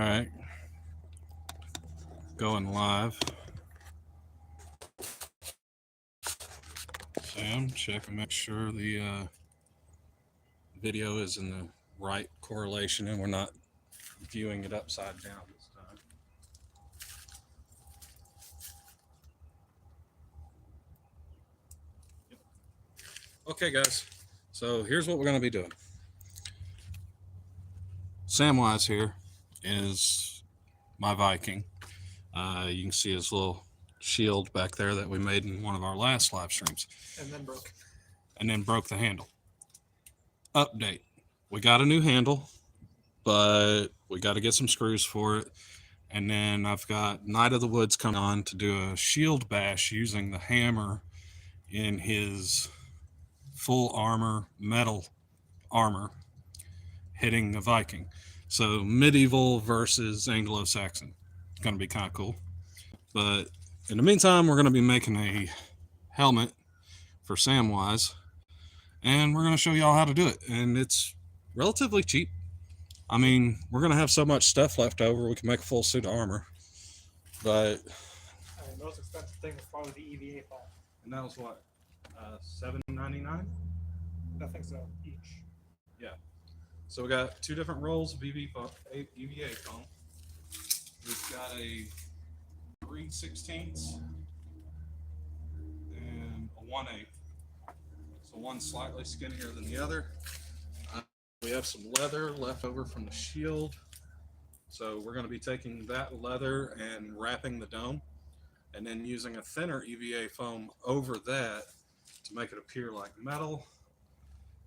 right, going live. Sam, check and make sure the video is in the right correlation and we're not viewing it upside down this time. Okay, guys, so here's what we're going to be doing. Samwise here is my Viking. You can see his little shield back there that we made in one of our last live streams. And then broke the handle. Update. We got a new handle, but we got to get some screws for it. And then I've got Knight of the Woods coming on to do a shield bash using the hammer in his full armor, metal armor, hitting the Viking. So medieval versus Anglo-Saxon. It's going to be kind of cool. But in the meantime, we're going to be making a helmet for Samwise, and we're going to show y'all how to do it. And it's relatively cheap. I mean, we're going to have so much stuff left over, we can make a full suit of armor. But the most expensive thing was probably the EVA foam. And that was what? $7.99? I think so, each. Yeah. So we got two different rolls of EVA foam. We've got a 3/16 and a 1/8. So one slightly skinnier than the other. We have some leather left over from the shield. So we're going to be taking that leather and wrapping the dome and then using a thinner EVA foam over that to make it appear like metal.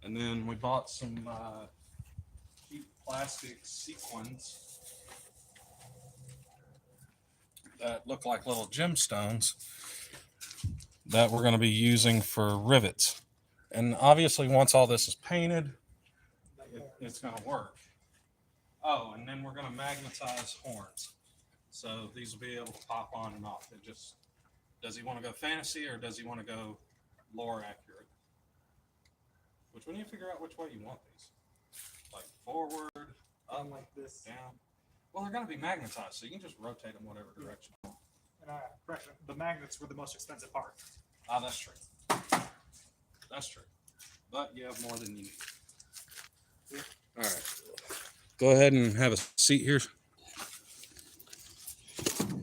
And then we bought some cheap plastic sequins that look like little gemstones that we're going to be using for rivets. And obviously once all this is painted, it's going to work. Oh, and then we're going to magnetize horns. So these will be able to pop on and off. It just, does he want to go fantasy or does he want to go lore accurate? Which we need to figure out which way you want these. Like forward, up, like this, down. Well, they're going to be magnetized, so you can just rotate them whatever direction. And correction, the magnets were the most expensive part. Ah, that's true. That's true. But you have more than you need. Yeah. All right. Go ahead and have a seat here.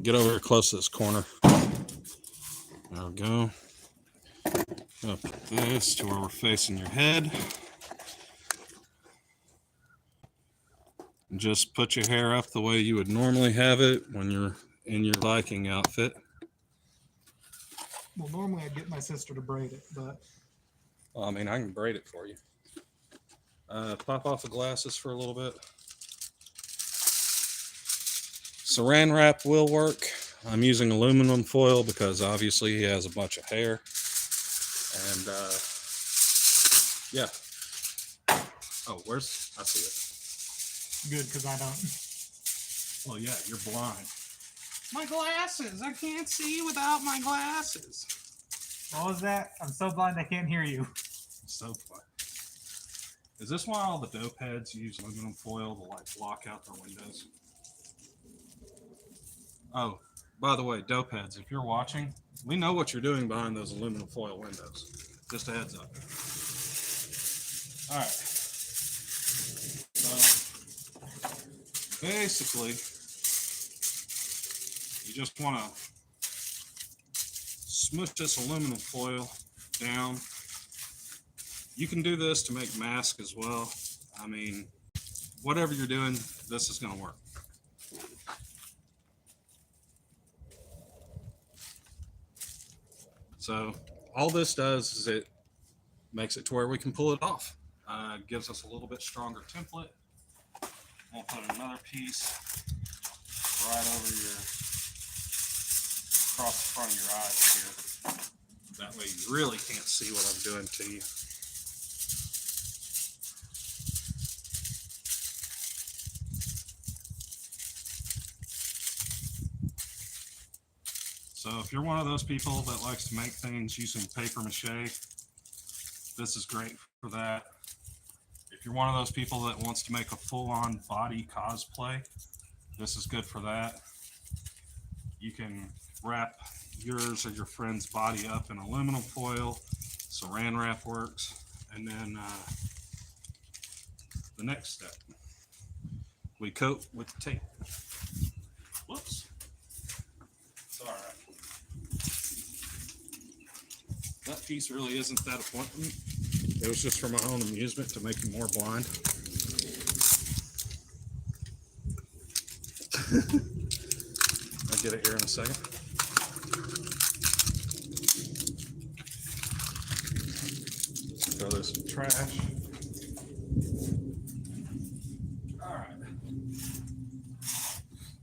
Get over here close to this corner. There we go. Up this to where we're facing your head. And just put your hair up the way you would normally have it when you're in your Viking outfit. Well, normally I'd get my sister to braid it, but... Well, I mean, I can braid it for you. Pop off the glasses for a little bit. Saran wrap will work. I'm using aluminum foil because obviously he has a bunch of hair. And yeah. Oh, where's, I see it. Good, because I don't. Well, yeah, you're blind. My glasses! I can't see without my glasses. What was that? I'm so blind I can't hear you. So blind. Is this why all the dope heads use aluminum foil to like block out their windows? Oh, by the way, dope heads, if you're watching, we know what you're doing behind those aluminum foil windows. Just a heads up. All right. So basically, you just want to smush this aluminum foil down. You can do this to make masks as well. I mean, whatever you're doing, this is going to work. So all this does is it makes it to where we can pull it off. Gives us a little bit stronger template. We'll put another piece right over across the front of your eyes here. That way you really can't see what I'm doing to you. So if you're one of those people that likes to make things using paper mache, this is great for that. If you're one of those people that wants to make a full-on body cosplay, This is good for that. You can wrap yours or your friend's body up in aluminum foil. Saran wrap works. And then the next step, we coat with tape. Whoops. It's all right. That piece really isn't that important. It was just for my own amusement to make you more blind. I'll get it here in a second. Throw this in trash. All right.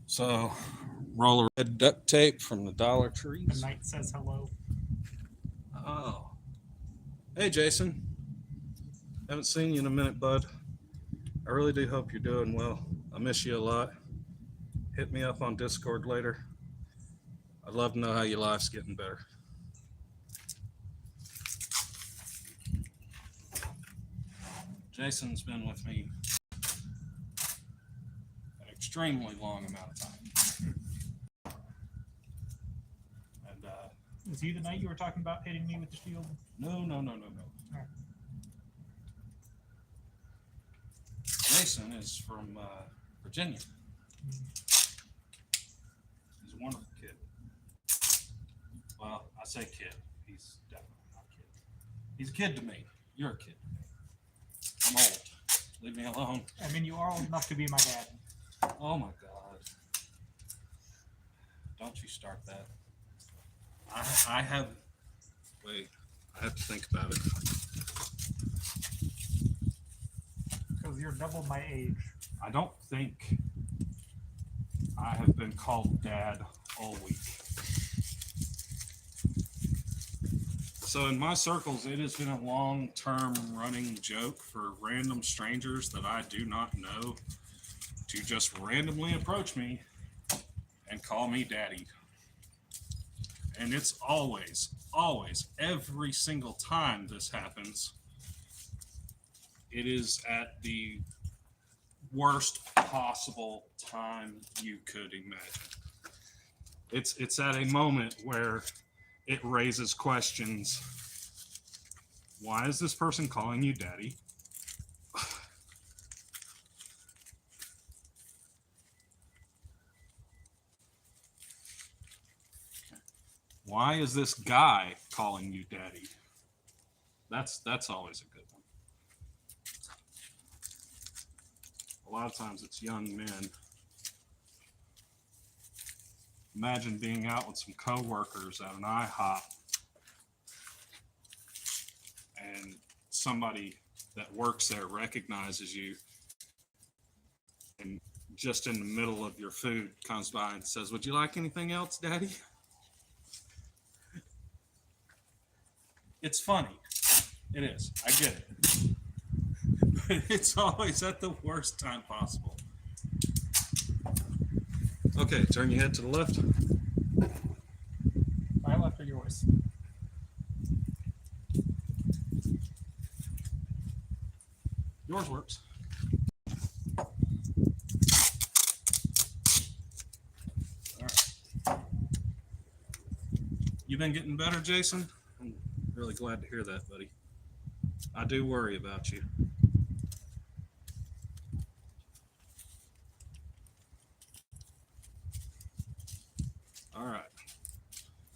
So, roll of red duct tape from the Dollar Tree. The knight says hello. Oh. Hey, Jason. Haven't seen you in a minute, bud. I really do hope you're doing well. I miss you a lot. Hit me up on Discord later. I'd love to know how your life's getting better. Jason's been with me an extremely long amount of time. And Was he the knight you were talking about hitting me with the shield? no. Right. Jason is from Virginia. He's a wonderful kid. Well, I say kid. He's definitely not a kid. He's a kid to me. You're a kid to me. I'm old. Leave me alone. I mean, you are old enough to be my dad. Oh my God. Don't you start that. I have... Wait. I have to think about it. Because you're double my age. I don't think I have been called dad all week. So in my circles, it has been a long-term running joke for random strangers that I do not know to just randomly approach me and call me daddy. And it's always, every single time this happens, it is at the worst possible time you could imagine. It's at a moment where it raises questions. Why is this person calling you daddy? Why is this guy calling you daddy? That's always a good one. A lot of times it's young men. Imagine being out with some coworkers at an IHOP and somebody that works there recognizes you and just in the middle of your food comes by and says, "Would you like anything else, Daddy?" It's funny. It is. I get it. But it's always at the worst time possible. Okay, turn your head to the left. My left or yours? Yours works. All right. You been getting better, Jason? I'm really glad to hear that, buddy. I do worry about you. All right.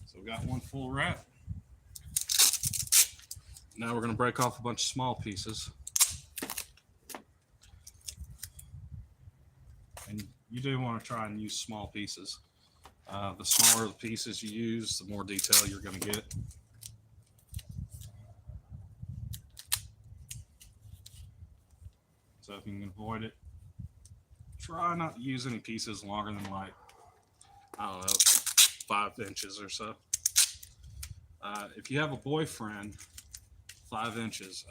So we got one full wrap. Now we're going to break off a bunch of small pieces. And you do want to try and use small pieces. The smaller the pieces you use, the more detail you're going to get. So if you can avoid it, try not to use any pieces longer than like, I don't know, 5 inches or so. If you have a boyfriend, 5 inches,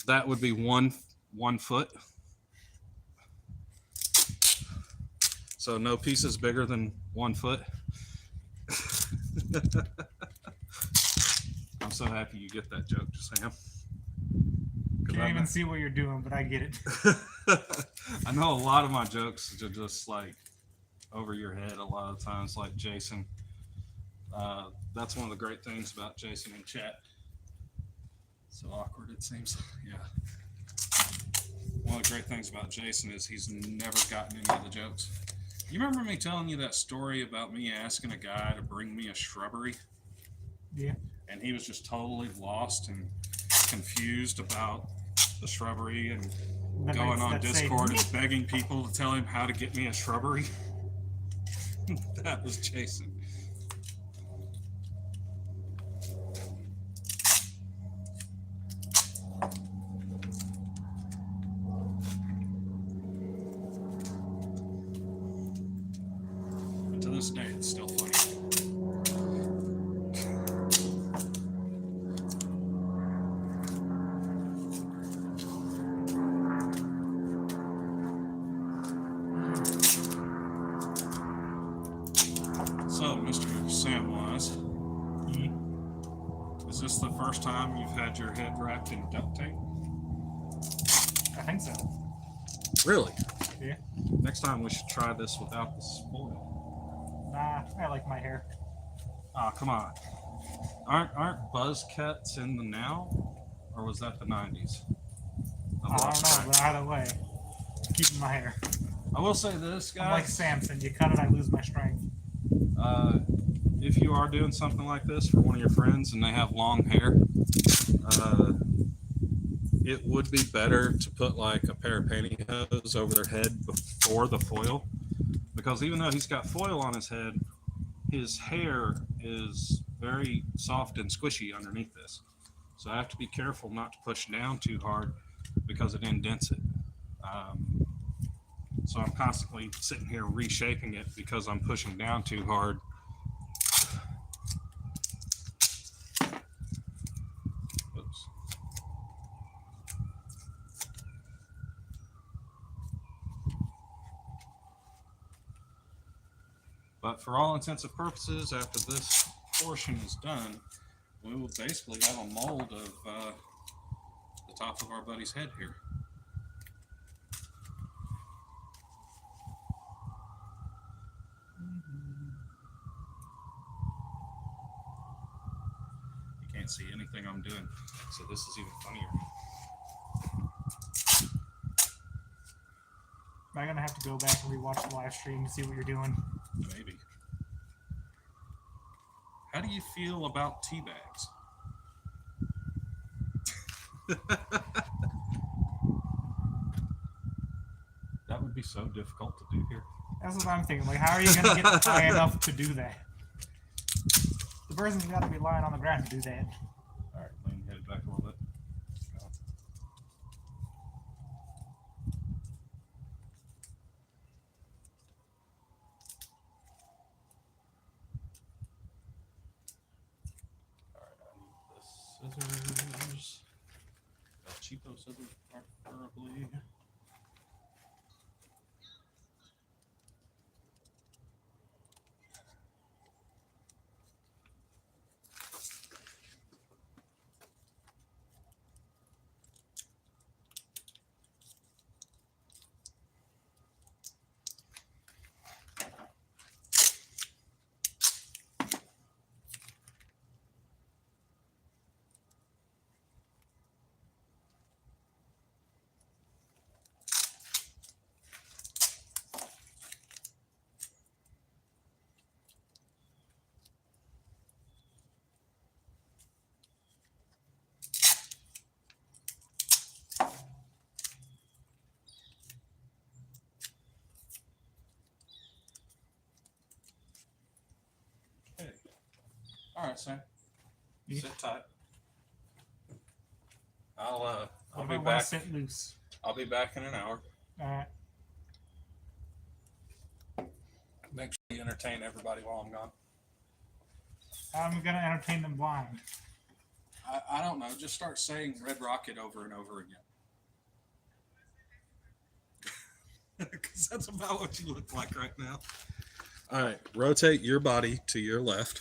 that would be one foot. So no pieces bigger than 1 foot. I'm so happy you get that joke, Sam. Can't even see what you're doing, but I get it. I know a lot of my jokes are just like over your head a lot of times, like Jason. That's one of the great things about Jason in chat. So awkward it seems. Yeah. One of the great things about Jason is he's never gotten any of the jokes. You remember me telling you that story about me asking a guy to bring me a shrubbery? Yeah. And he was just totally lost and confused about the shrubbery and The going nights on that Discord say, and begging people to tell him how to get me a shrubbery. That was Jason. But to this day, it's still funny. So, Mr. Samwise, is this the first time you've had your head wrapped in duct tape? I think so. Really? Yeah. Next time we should try this without the spoil. Nah, I like my hair. Oh, come on. Aren't buzz cuts in the now? Or was that the 90s? I don't know, but either way, keeping my hair. I will say this, guys. I'm like Samson, you cut it, I lose my strength. If you are doing something like this for one of your friends and they have long hair, it would be better to put like a pair of pantyhose over their head before the foil, because even though he's got foil on his head, his hair is very soft and squishy underneath this. So I have to be careful not to push down too hard because it indents it. So I'm constantly sitting here reshaping it because I'm pushing down too hard. Oops. But for all intents and purposes, after this portion is done, we will basically have a mold of the top of our buddy's head here. You can't see anything I'm doing, so this is even funnier. Am I gonna have to go back and rewatch the live stream to see what you're doing? Maybe. How do you feel about tea bags? That would be so difficult to do here. That's what I'm thinking. Like, how are you gonna get high enough to do that? The person's got to be lying on the ground to do that. All right, lean your head back a little bit. All right, I need the scissors. Cheapo scissors, preferably. Okay. All right, Sam. Yeah. Sit tight. I'll What be if I want back. to sit loose? I'll be back in an hour. Alright. Make sure you entertain everybody while I'm gone. I'm gonna entertain them blind. I don't know. Just start saying Red Rocket over and over again. Because that's about what you look like right now. All right. Rotate your body to your left.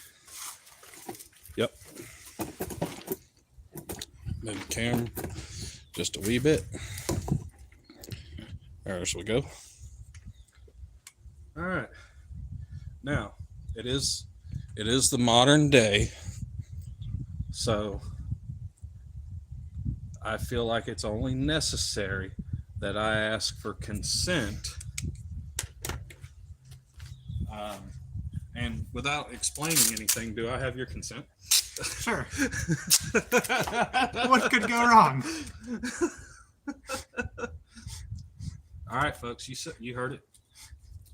Yep. Move the camera just a wee bit. There's we go. All right. Now, it is the modern day, so I feel like it's only necessary that I ask for consent. And without explaining anything, do I have your consent? Sure. What could go wrong? All right, folks, you heard it.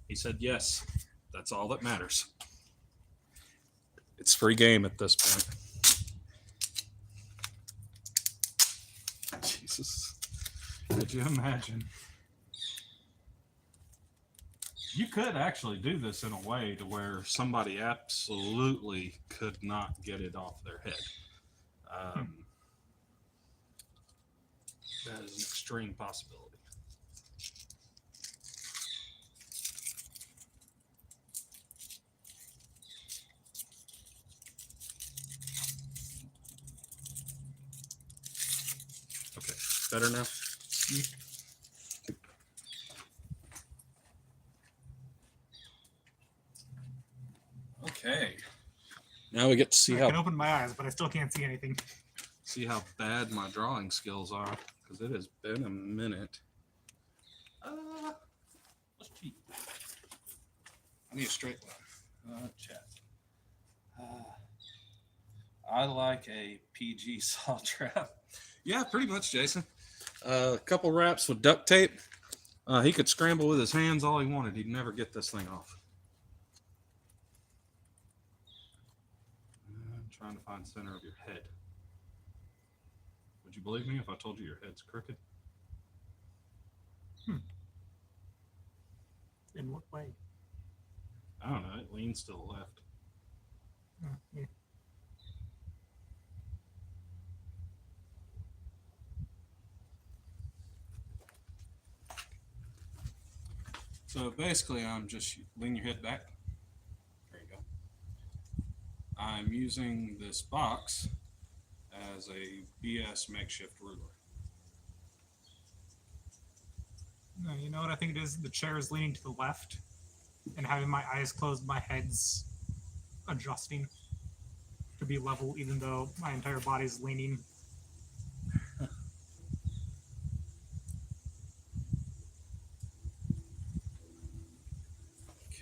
He said yes. That's all that matters. It's free game at this point. Jesus. Could you imagine? You could actually do this in a way to where somebody absolutely could not get it off their head. That is an extreme possibility. Okay, better now? Okay. Now we get to see I how can open my eyes, but I still can't see anything. bad my drawing skills are, because it has been a minute. Let's cheat. I need a straight line. Chat. I like a PG saw trap. Yeah, pretty much, Jason. A couple wraps with duct tape. He could scramble with his hands all he wanted. He'd never get this thing off. I'm trying to find the center of your head. Would you believe me if I told you your head's crooked? In what way? I don't know. It leans to the left. Yeah. So basically, I'm just lean your head back. There you go. I'm using this box as a BS makeshift ruler. No, you know what I think it is? The chair is leaning to the left, and having my eyes closed, my head's adjusting to be level, even though my entire body's leaning.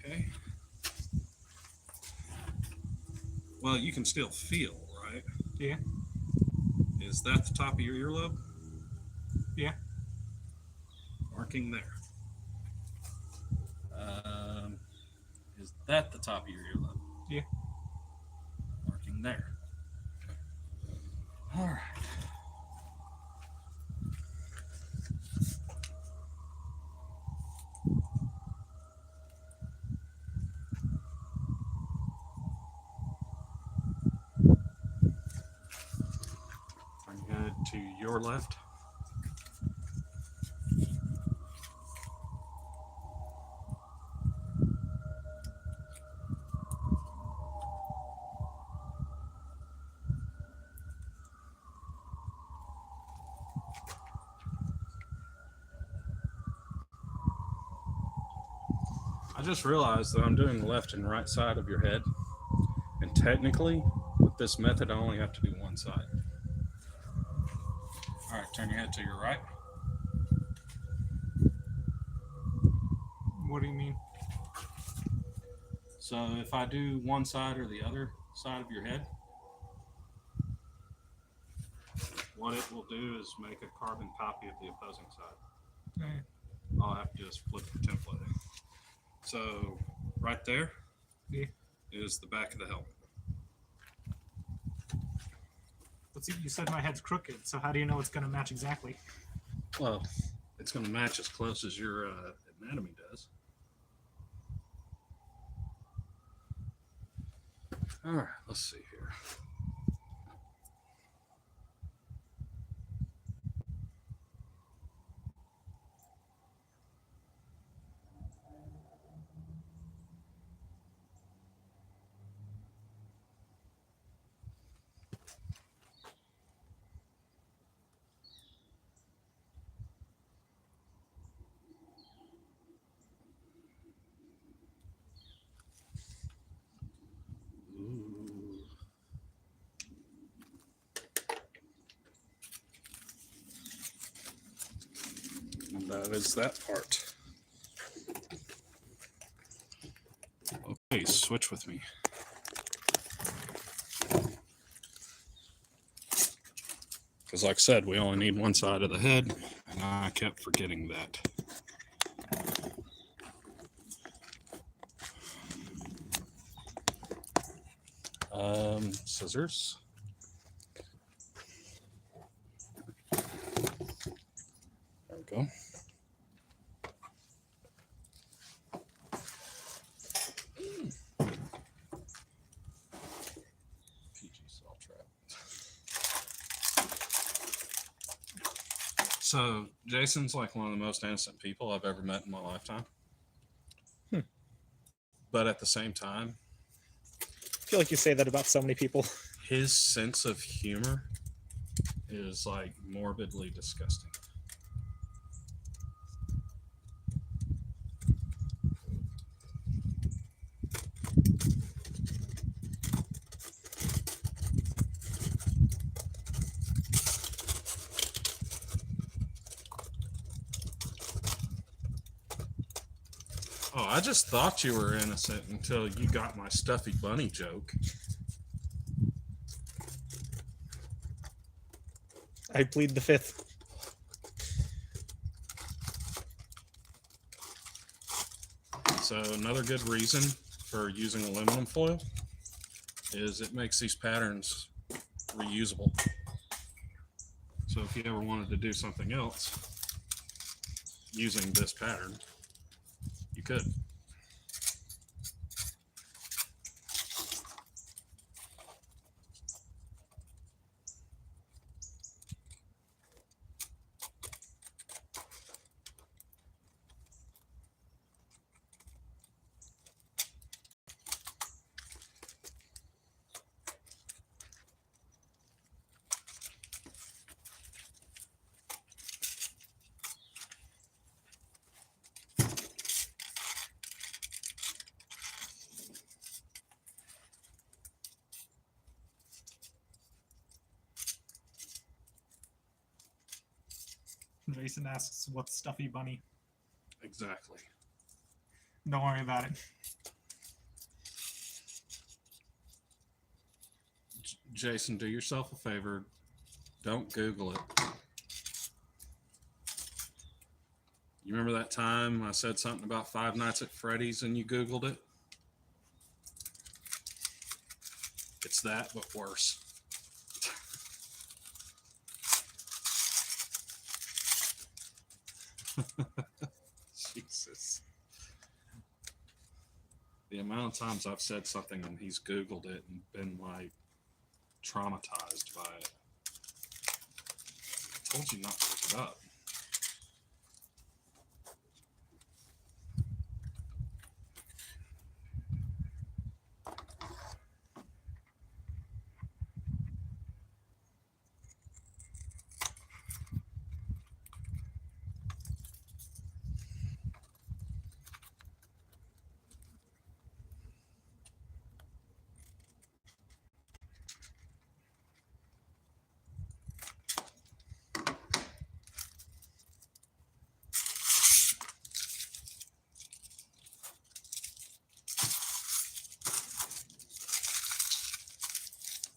Okay. Well, you can still feel, right? Yeah. Is that the top of your earlobe? Yeah. Marking there. Is that the top of your earlobe? Yeah. Marking there. All right. Turn your head to your left. I just realized that I'm doing the left and right side of your head. And technically, with this method, I only have to do one side. All right, turn your head to your right. What do you mean? So if I do one side or the other side of your head, what it will do is make a carbon copy of the opposing side. All I have to do is flip the template. So right there is the back of the helmet. But see, you said my head's crooked, so how do you know it's going to match exactly? Well, it's going to match as close as your anatomy does. All right, let's see here. that is that part. Okay, switch with me. Because like I said, we only need one side of the head, and I kept forgetting that. Scissors. There we go. PG cell trap. So Jason's like one of the most innocent people I've ever met in my lifetime. But at the same time, I feel like you say that about so many people. his sense of humor is like morbidly disgusting. Oh, I just thought you were innocent until you got my stuffy bunny joke. I plead the fifth. So another good reason for using aluminum foil is it makes these patterns reusable. So if you ever wanted to do something else using this pattern, you could. Jason asks, "What's Stuffy Bunny?" Exactly. Don't worry about it. Jason, do yourself a favor. Don't Google it. You remember that time I said something about Five Nights at Freddy's and you Googled it? It's that, but worse. Jesus. The amount of times I've said something and he's Googled it and been like traumatized by it. I told you not to look it up.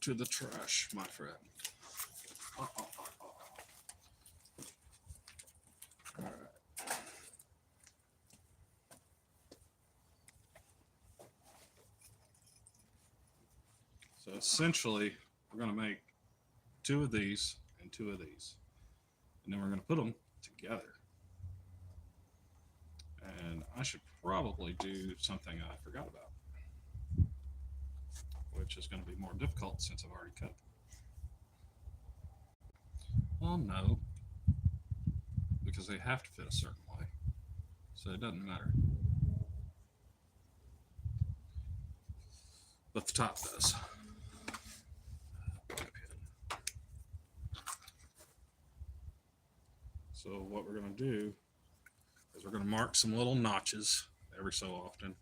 To the trash, my friend. All right. So essentially, we're going to make two of these and two of these. And then we're going to put them together. And I should probably do something I forgot about, which is going to be more difficult since I've already cut them. Well, no, because they have to fit a certain way, so it doesn't matter. But the top does. So what we're going to do is we're going to mark some little notches every so often,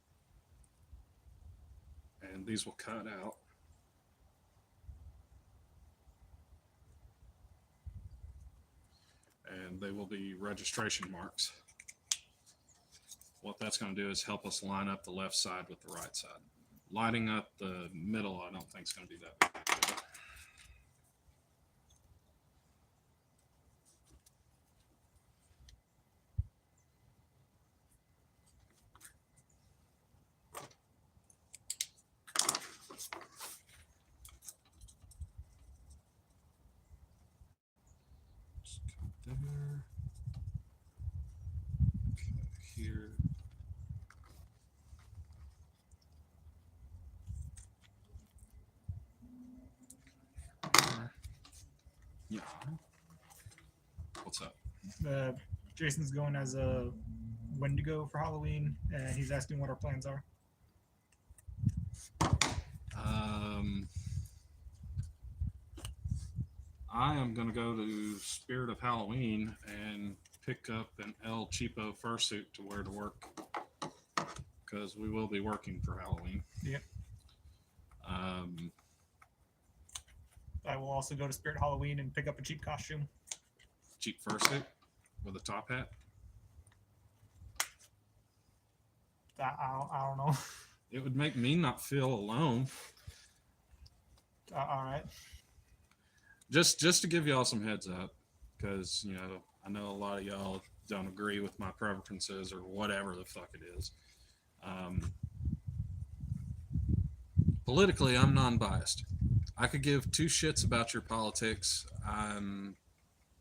and these will cut out. and they will be registration marks. What that's going to do is help us line up the left side with the right side. Lining up the middle, I don't think is going to be that big of a deal. Just cut there. Cut here. Yeah. What's up? Jason's going as a Wendigo for Halloween, and he's asking what our plans are. I am going to go to Spirit of Halloween and pick up an El Cheapo fursuit to wear to work, because we will be working for Halloween. Yep. I will also go to Spirit Halloween and pick up a cheap costume. Cheap fursuit with a top hat. I don't know. It would make me not feel alone. All right. Just to give y'all some heads up, because I know a lot of y'all don't agree with my preferences or whatever the fuck it is. Politically, I'm non-biased. I could give two shits about your politics. I'm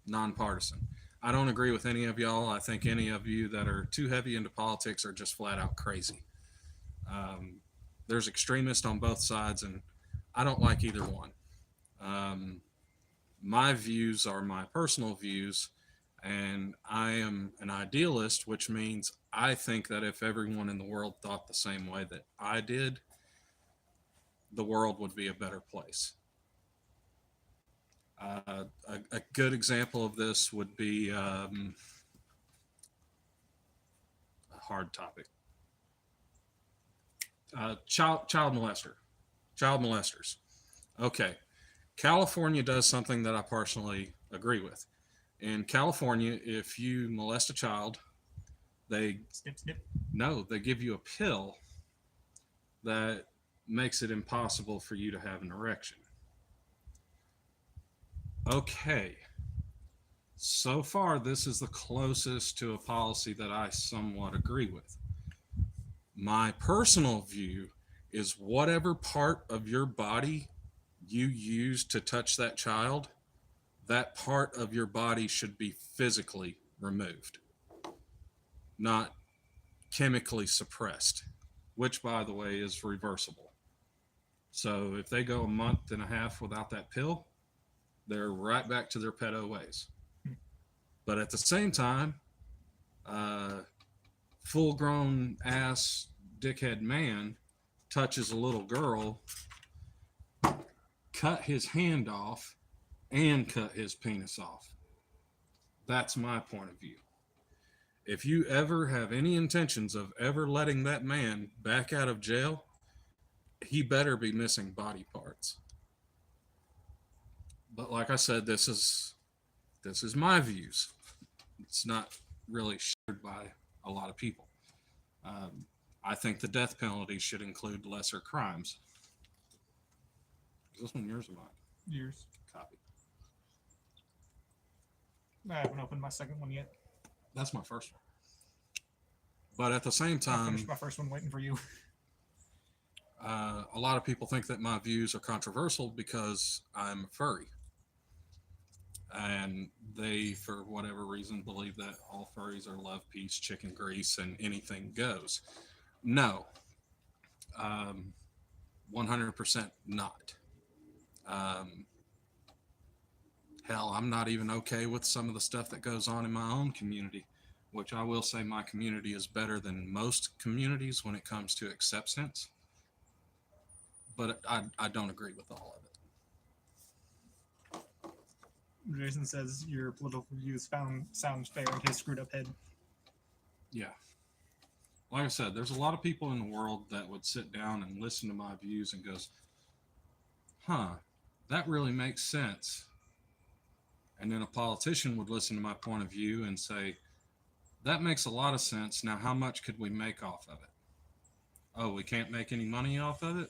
nonpartisan. I don't agree with any of y'all. I think any of you that are too heavy into politics are just flat out crazy. There's extremists on both sides, and I don't like either one. My views are my personal views, and I am an idealist, which means I think that if everyone in the world thought the same way that I did, the world would be a better place. A good example of this would be a hard topic. Child molesters. Okay. California does something that I personally agree with. In California, if you molest a child, they give you a pill that makes it impossible for you to have an erection. Okay. So far, this is the closest to a policy that I somewhat agree with. My personal view is whatever part of your body you use to touch that child, that part of your body should be physically removed, not chemically suppressed, which, by the way, is reversible. So if they go a month and a half without that pill, they're right back to their pedo ways. But at the same time, full-grown ass dickhead man touches a little girl, cut his hand off, and cut his penis off. That's my point of view. If you ever have any intentions of ever letting that man back out of jail, he better be missing body parts. But like I said, this is my views. It's not really shared by a lot of people. I think the death penalty should include lesser crimes. Is this one yours or mine? Yours. Copy. I haven't opened my second one yet. That's my first one. But at the same I time, finished my first one waiting for you. a lot of people think that my views are controversial because I'm a furry. And they, for whatever reason, believe that all furries are love, peace, chicken grease, and anything goes. No. 100% not. Hell, I'm not even okay with some of the stuff that goes on in my own community, which I will say my community is better than most communities when it comes to acceptance. But I don't agree with all of it. Jason says your political views sounds fair in his screwed up head. Yeah. Like I said, there's a lot of people in the world that would sit down and listen to my views and goes, huh, that really makes sense. And then a politician would listen to my point of view and say, that makes a lot of sense. Now, how much could we make off of it? Oh, we can't make any money off of it?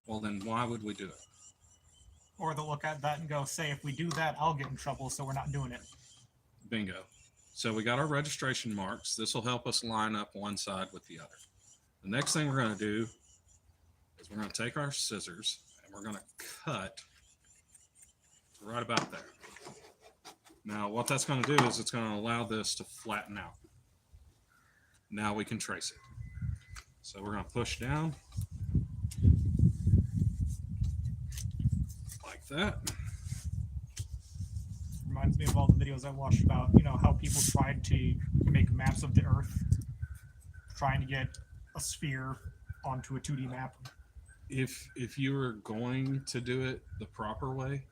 Well, then why would we do it? Or they'll look at that and go, say, if we do that, I'll get in trouble, so we're not doing it. Bingo. So we got our registration marks. This will help us line up one side with the other. The next thing we're going to do is we're going to take our scissors and we're going to cut right about there. Now, what that's going to do is it's going to allow this to flatten out. Now we can trace it. So we're going to push down like that. Reminds me of all the videos I watched about, how people tried to make maps of the Earth, trying to get a sphere onto a 2D map. If you were going to do it the proper way,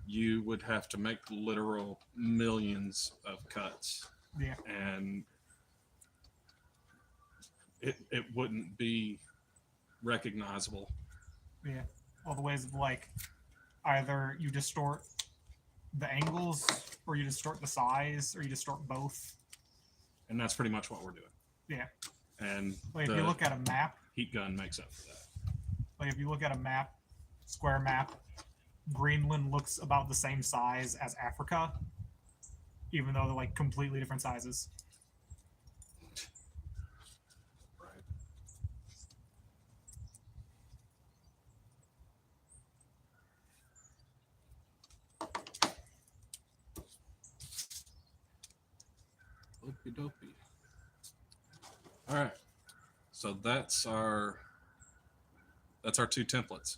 you would have to make literal millions of cuts. Yeah. And it wouldn't be recognizable. Yeah. All the ways of either you distort the angles or you distort the size or you distort both. And that's pretty much what we're doing. Yeah. And If you look at a map, heat gun makes up for that. if you look at a map, square map, Greenland looks about the same size as Africa, even though they're completely different sizes. Right. Okie dokie. All right. So that's our two templates.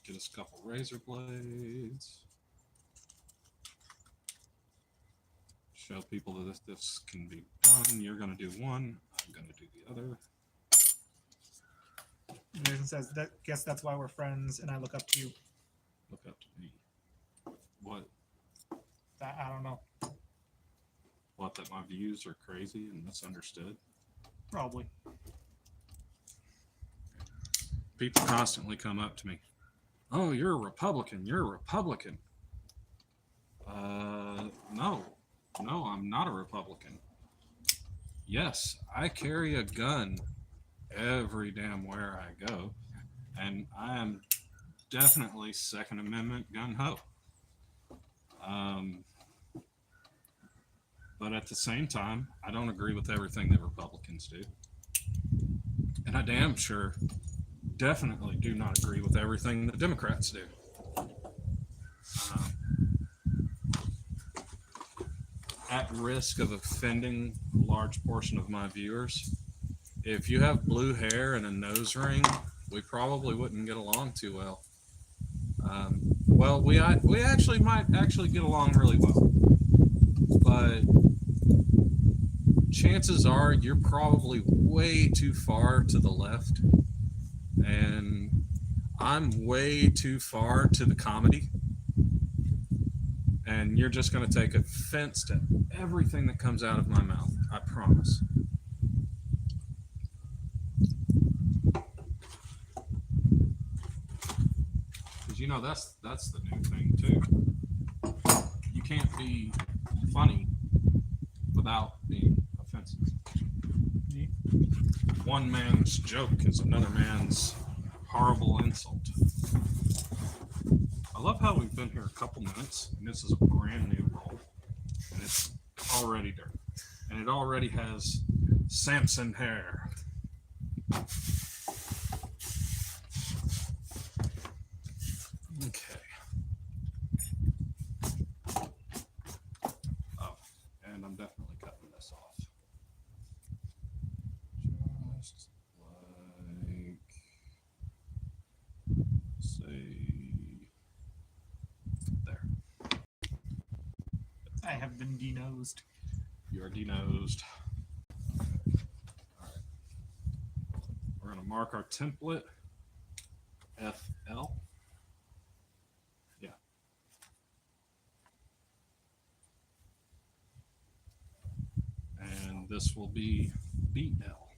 Get us a couple razor blades. Show people that this can be done. You're going to do one. I'm going to do the other. Jason says, guess that's why we're friends, and I look up to you. Look up to me. What? That I don't know. What, that my views are crazy and misunderstood? Probably. People constantly come up to me. Oh, you're a Republican. You're a Republican. No, I'm not a Republican. Yes, I carry a gun every damn where I go, and I am definitely Second Amendment gun ho. But at the same time, I don't agree with everything that Republicans do. And I damn sure definitely do not agree with everything the Democrats do. At risk of offending a large portion of my viewers, if you have blue hair and a nose ring, we probably wouldn't get along too well. Well, we actually might actually get along really well, but chances are you're probably way too far to the left, and I'm way too far to the comedy, and you're just going to take offense to everything that comes out of my mouth. I promise. Because that's the new thing too. You can't be funny without being offensive. Yeah. One man's joke is another man's horrible insult. I love how we've been here a couple minutes, and this is a brand new roll, and it's already dirty, and it already has Samson hair. Okay. Oh, and I'm definitely cutting this off. Just like, say, there. I have been denosed. You're denosed. All right. We're going to mark our template FL. Yeah. And this will be BL.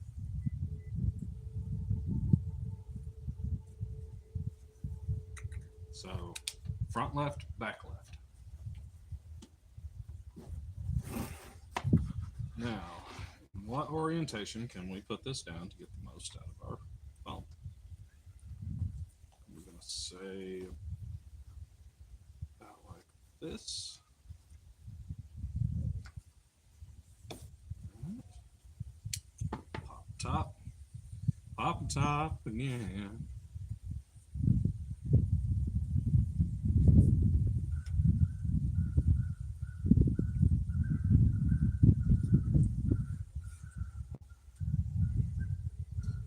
So front left, back left. Now, what orientation can we put this down to get the most out of our foam? I'm going to say about like this. Pop top. Pop top again.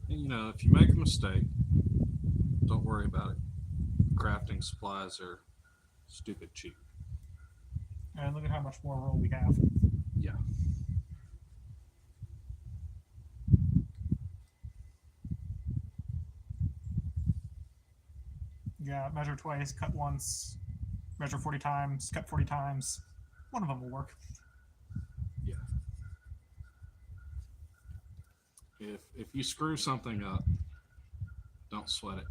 And, you know, if you make a mistake, don't worry about it. Crafting supplies are stupid cheap. And look at how much more roll we have. Yeah. Yeah, measure twice, cut once, measure 40 times, cut 40 times. One of them will work. Yeah. If you screw something up, don't sweat it.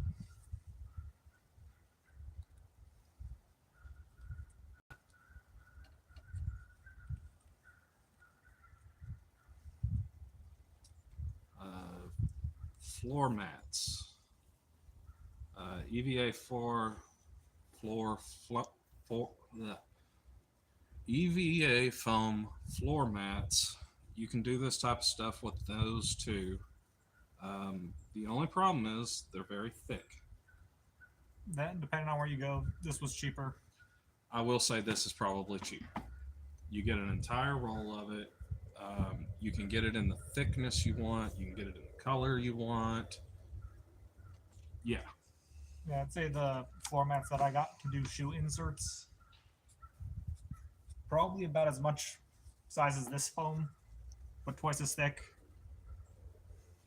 Floor mats. EVA 4 EVA foam floor mats. You can do this type of stuff with those too. The only problem is they're very thick. Then, depending on where you go, this was cheaper. I will say this is probably cheap. You get an entire roll of it. You can get it in the thickness you want. You can get it in the color you want. Yeah. Yeah, I'd say the floor mats that I got to do shoe inserts, probably about as much size as this foam, but twice as thick,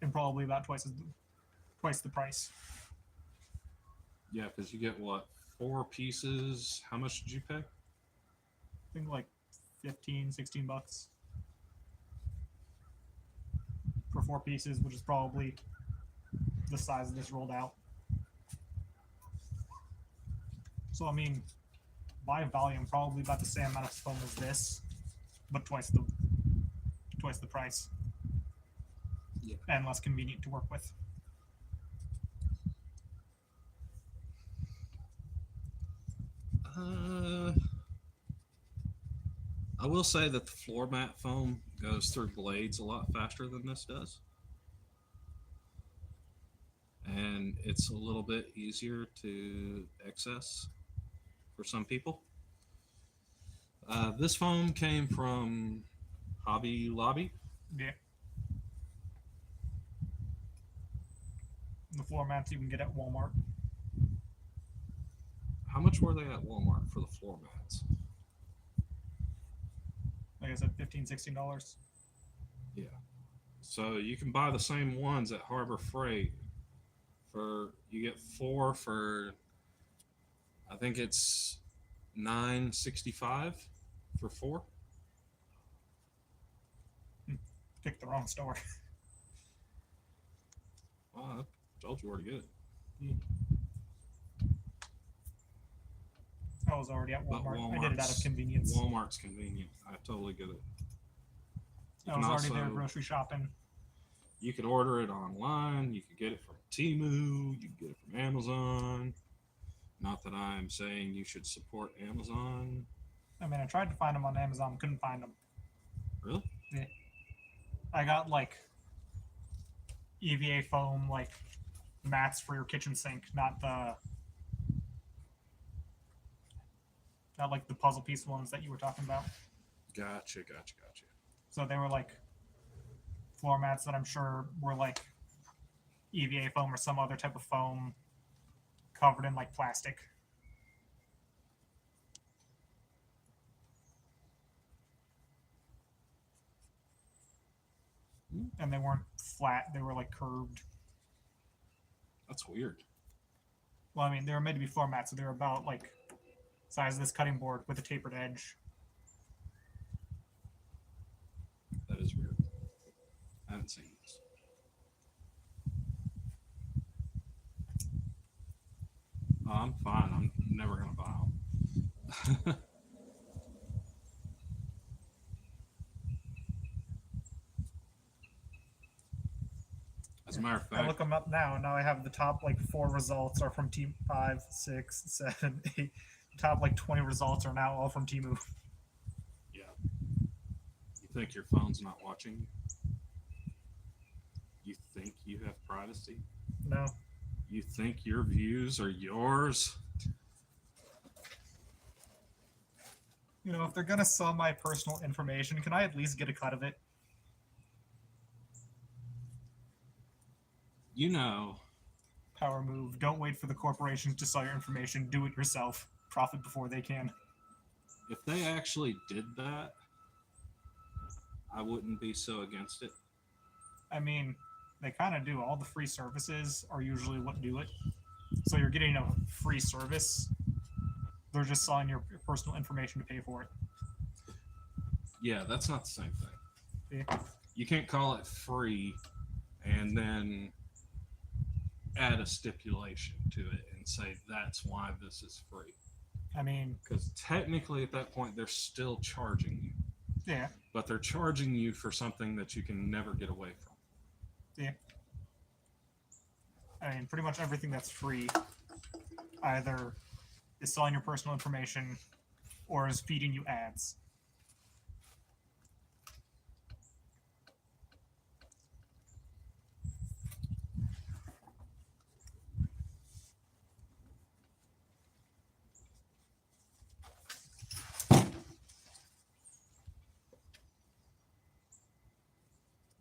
and probably about twice the price. Yeah, because you get what, 4 pieces? How much did you pay? I think like 15, 16 bucks for 4 pieces, which is probably the size of this rolled out. So I mean, by volume, probably about the same amount of foam as this, but twice the price. Yeah. And less convenient to work with. I will say that the floor mat foam goes through blades a lot faster than this does. And it's a little bit easier to access for some people. This foam came from Hobby Lobby. Yeah. The floor mats you can get at Walmart. How much were they at Walmart for the floor mats? Like I said, $15, $16. Yeah. So you can buy the same ones at Harbor Freight for, you get 4 for, I think it's $9.65 for 4. Picked the wrong store. Wow, I told you where to get it. I was already at But Walmart. I did it out of Walmart's- convenience. Walmart's convenient. I totally get it. You I was can already there also- grocery shopping. You could order it online. You could get it from Temu. You could get it from Amazon. Not that I'm saying you should support Amazon. I mean, I tried to find them on Amazon, couldn't find them. Really? Yeah. I got like EVA foam, like mats for your kitchen sink, not like the puzzle piece ones that you were talking about. Gotcha. So they were like floor mats that I'm sure were like EVA foam or some other type of foam covered in like plastic. And they weren't flat, they were like curved. That's weird. Well, I mean, they were made to be floor mats, so they were about like size of this cutting board with a tapered edge. That is weird. I haven't seen this. I'm fine. I'm As a matter of I look fact, them up now, and now I have the top like 4 results are from Team 5, 6, 7, 8. The top like 20 results are now all from Timu. yeah. You think your phone's not watching you? You think you have privacy? No. You think your views are yours? You know, if they're gonna sell my personal information, can I at least get a cut of it? You know, Power move. Don't wait for the corporations to sell your information. Do it yourself. Profit before they can. if they actually did that, I wouldn't be so against it. I mean, they kind of do. All the free services are usually what do it. So you're getting a free service. They're just selling your personal information to pay for it. Yeah, that's not the same thing. Yeah. You can't call it free and then add a stipulation to it and say that's why this is free. I mean, Because technically at that point, they're still charging you. yeah. But they're charging you for something that you can never get away from. Yeah. I mean, pretty much everything that's free either is selling your personal information or is feeding you ads.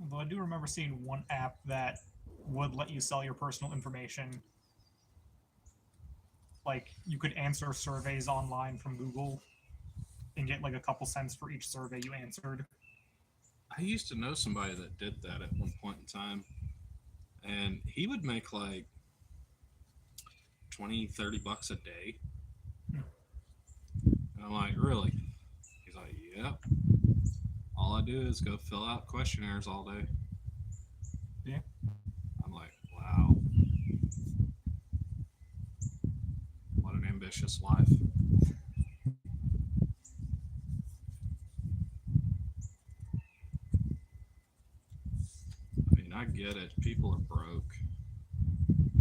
Although I do remember seeing one app that would let you sell your personal information. Like, you could answer surveys online from Google and get like a couple cents for each survey you answered. I used to know somebody that did that at one point in time, and he would make like 20-30 bucks a day. And I'm like, really? He's like, yep. All I do is go fill out questionnaires all day. Yeah. I'm like, wow. What an ambitious life. I mean, I get it. People are broke.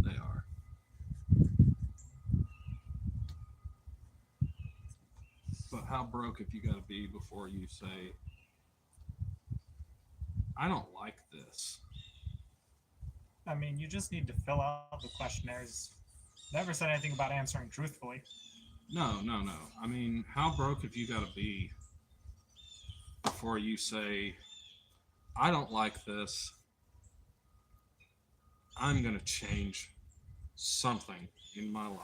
They are. But how broke have you got to be before you say, I don't like this? I mean, you just need to fill out the questionnaires. Never said anything about answering truthfully. No. I mean, how broke have you got to be before you say, I don't like this. I'm going to change something in my life.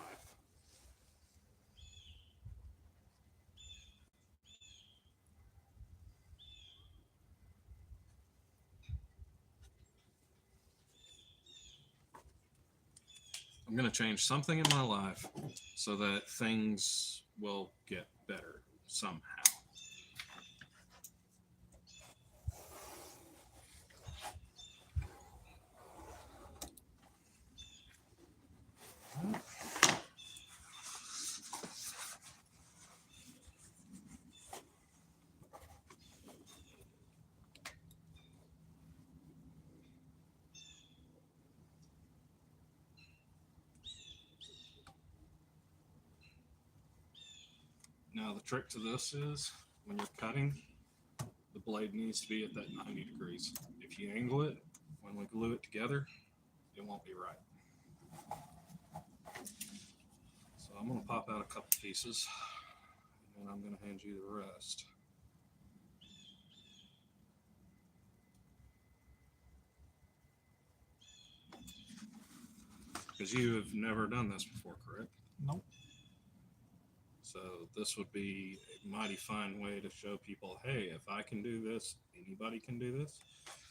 I'm going to change something in my life so that things will get better somehow. Now the trick to this is when you're cutting, the blade needs to be at that 90 degrees. If you angle it, when we glue it together, it won't be right. So I'm going to pop out a couple pieces, and I'm going to hand you the rest. Because you have never done this before, correct? Nope. So this would be a mighty fine way to show people, hey, if I can do this, anybody can do this.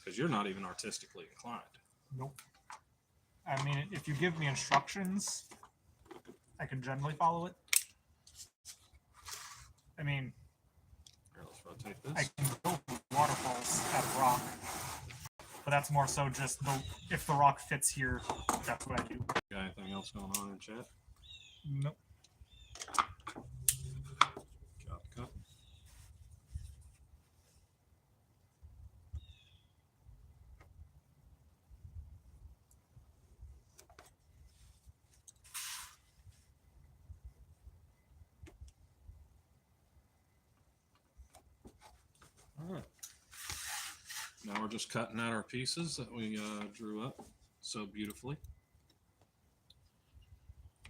Because you're not even artistically inclined. Nope. I mean, if you give me instructions, I can generally follow it. I mean, Here, let's rotate this. I can go through waterfalls at a rock, but that's more so just if the rock fits here, that's what I do. Got anything else going on in chat? Nope. All right. Now we're just cutting out our pieces that we drew up so beautifully.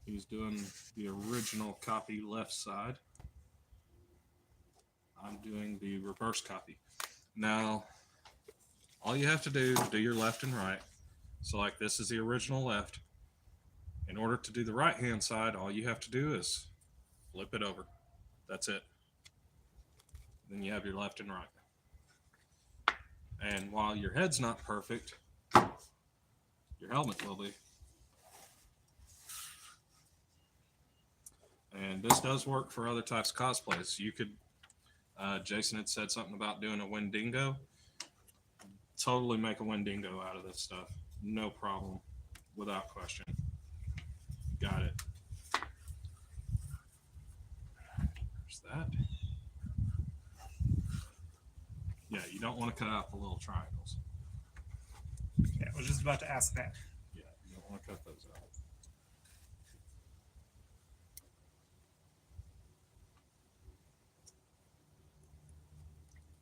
He's doing the original copy left side. I'm doing the reverse copy. Now, all you have to do to do your left and right, so like this is the original left. In order to do the right hand side, all you have to do is flip it over. That's it. Then you have your left and right. And while your head's not perfect, your helmet will be. And this does work for other types of cosplays. You could, Jason had said something about doing a Wendigo. Totally make a Wendigo out of this stuff. No problem, without question. Got it. There's that. Yeah, you don't want to cut out the little triangles. Yeah, I was just about to ask that. Yeah, you don't want to cut those out.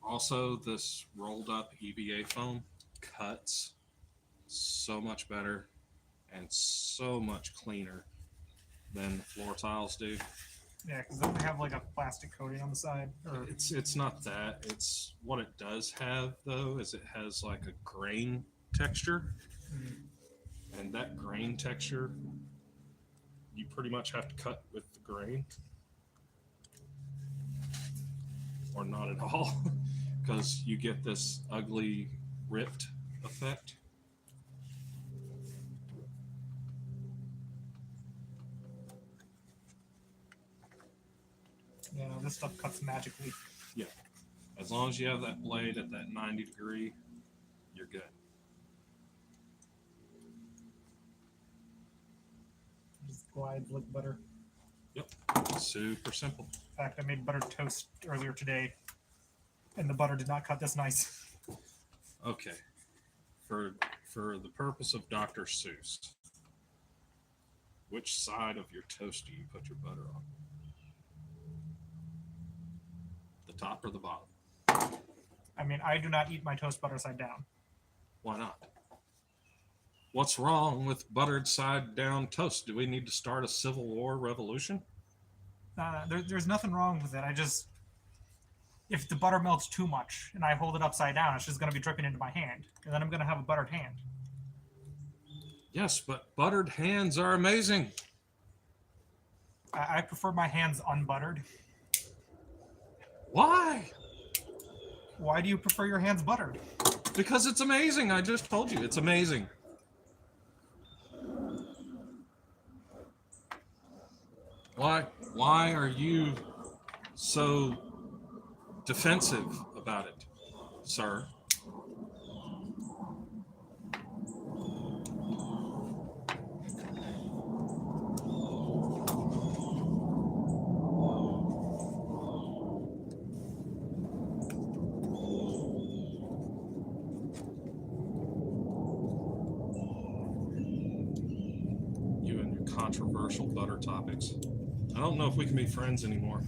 Also, this rolled up EVA foam cuts so much better and so much cleaner than the floor tiles do. Yeah, because don't they have like a plastic coating on the side? Or It's not that. It's what it does have though is it has like a grain texture, and that grain texture you pretty much have to cut with the grain or not at all because you get this ugly ripped effect. yeah, no, this stuff cuts magically. Yeah. As long as you have that blade at that 90 degree, you're good. Just glides like butter. Yep. Super simple. In fact, I made buttered toast earlier today, and the butter did not cut this nice. Okay. For the purpose of Dr. Seuss, which side of your toast do you put your butter on? The top or the bottom? I mean, I do not eat my toast butter side down. Why not? What's wrong with buttered side down toast? Do we need to start a civil war revolution? There's nothing wrong with it. I just, if the butter melts too much and I hold it upside down, it's just going to be dripping into my hand, and then I'm going to have a buttered hand. Yes, but buttered hands are amazing. I prefer my hands unbuttered. Why? Why do you prefer your hands buttered? Because it's amazing. I just told you it's amazing. Why are you so defensive about it, sir? You and your controversial butter topics. I don't know if we can be friends anymore.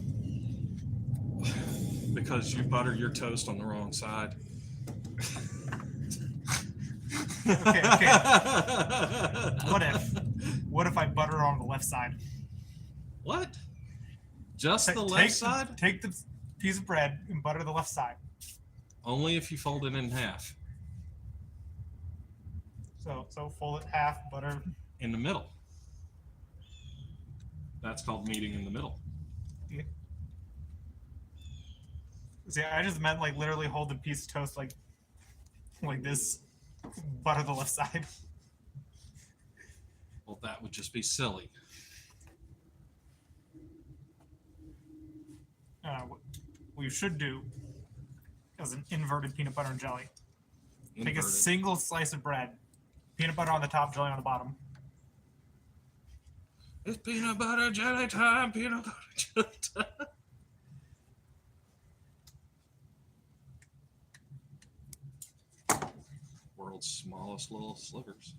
Because you butter your toast on the wrong side. Okay. What if I butter it on the left side? What? Just the left side? Take the piece of bread and butter the left side. Only if you fold it in half. So fold it half, butter. In the middle. That's called meeting in the middle. Yeah. See, I just meant like literally hold the piece of toast like this, butter the left side. Well, that would just be silly. What you should do is an inverted peanut butter and jelly. Take a Inverted. single slice of bread, peanut butter on the top, jelly on the bottom. It's peanut butter jelly time, peanut butter jelly time. World's smallest little slivers.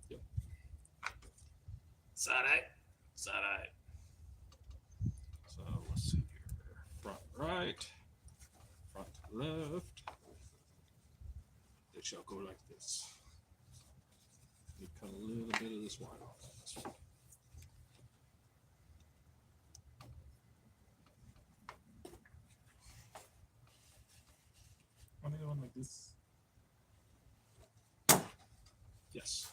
Yep. Side eye. Side eye. So let's see here. right, front to left. They shall go like this. You cut a little bit of this wire off. Want to go on like this? Yes.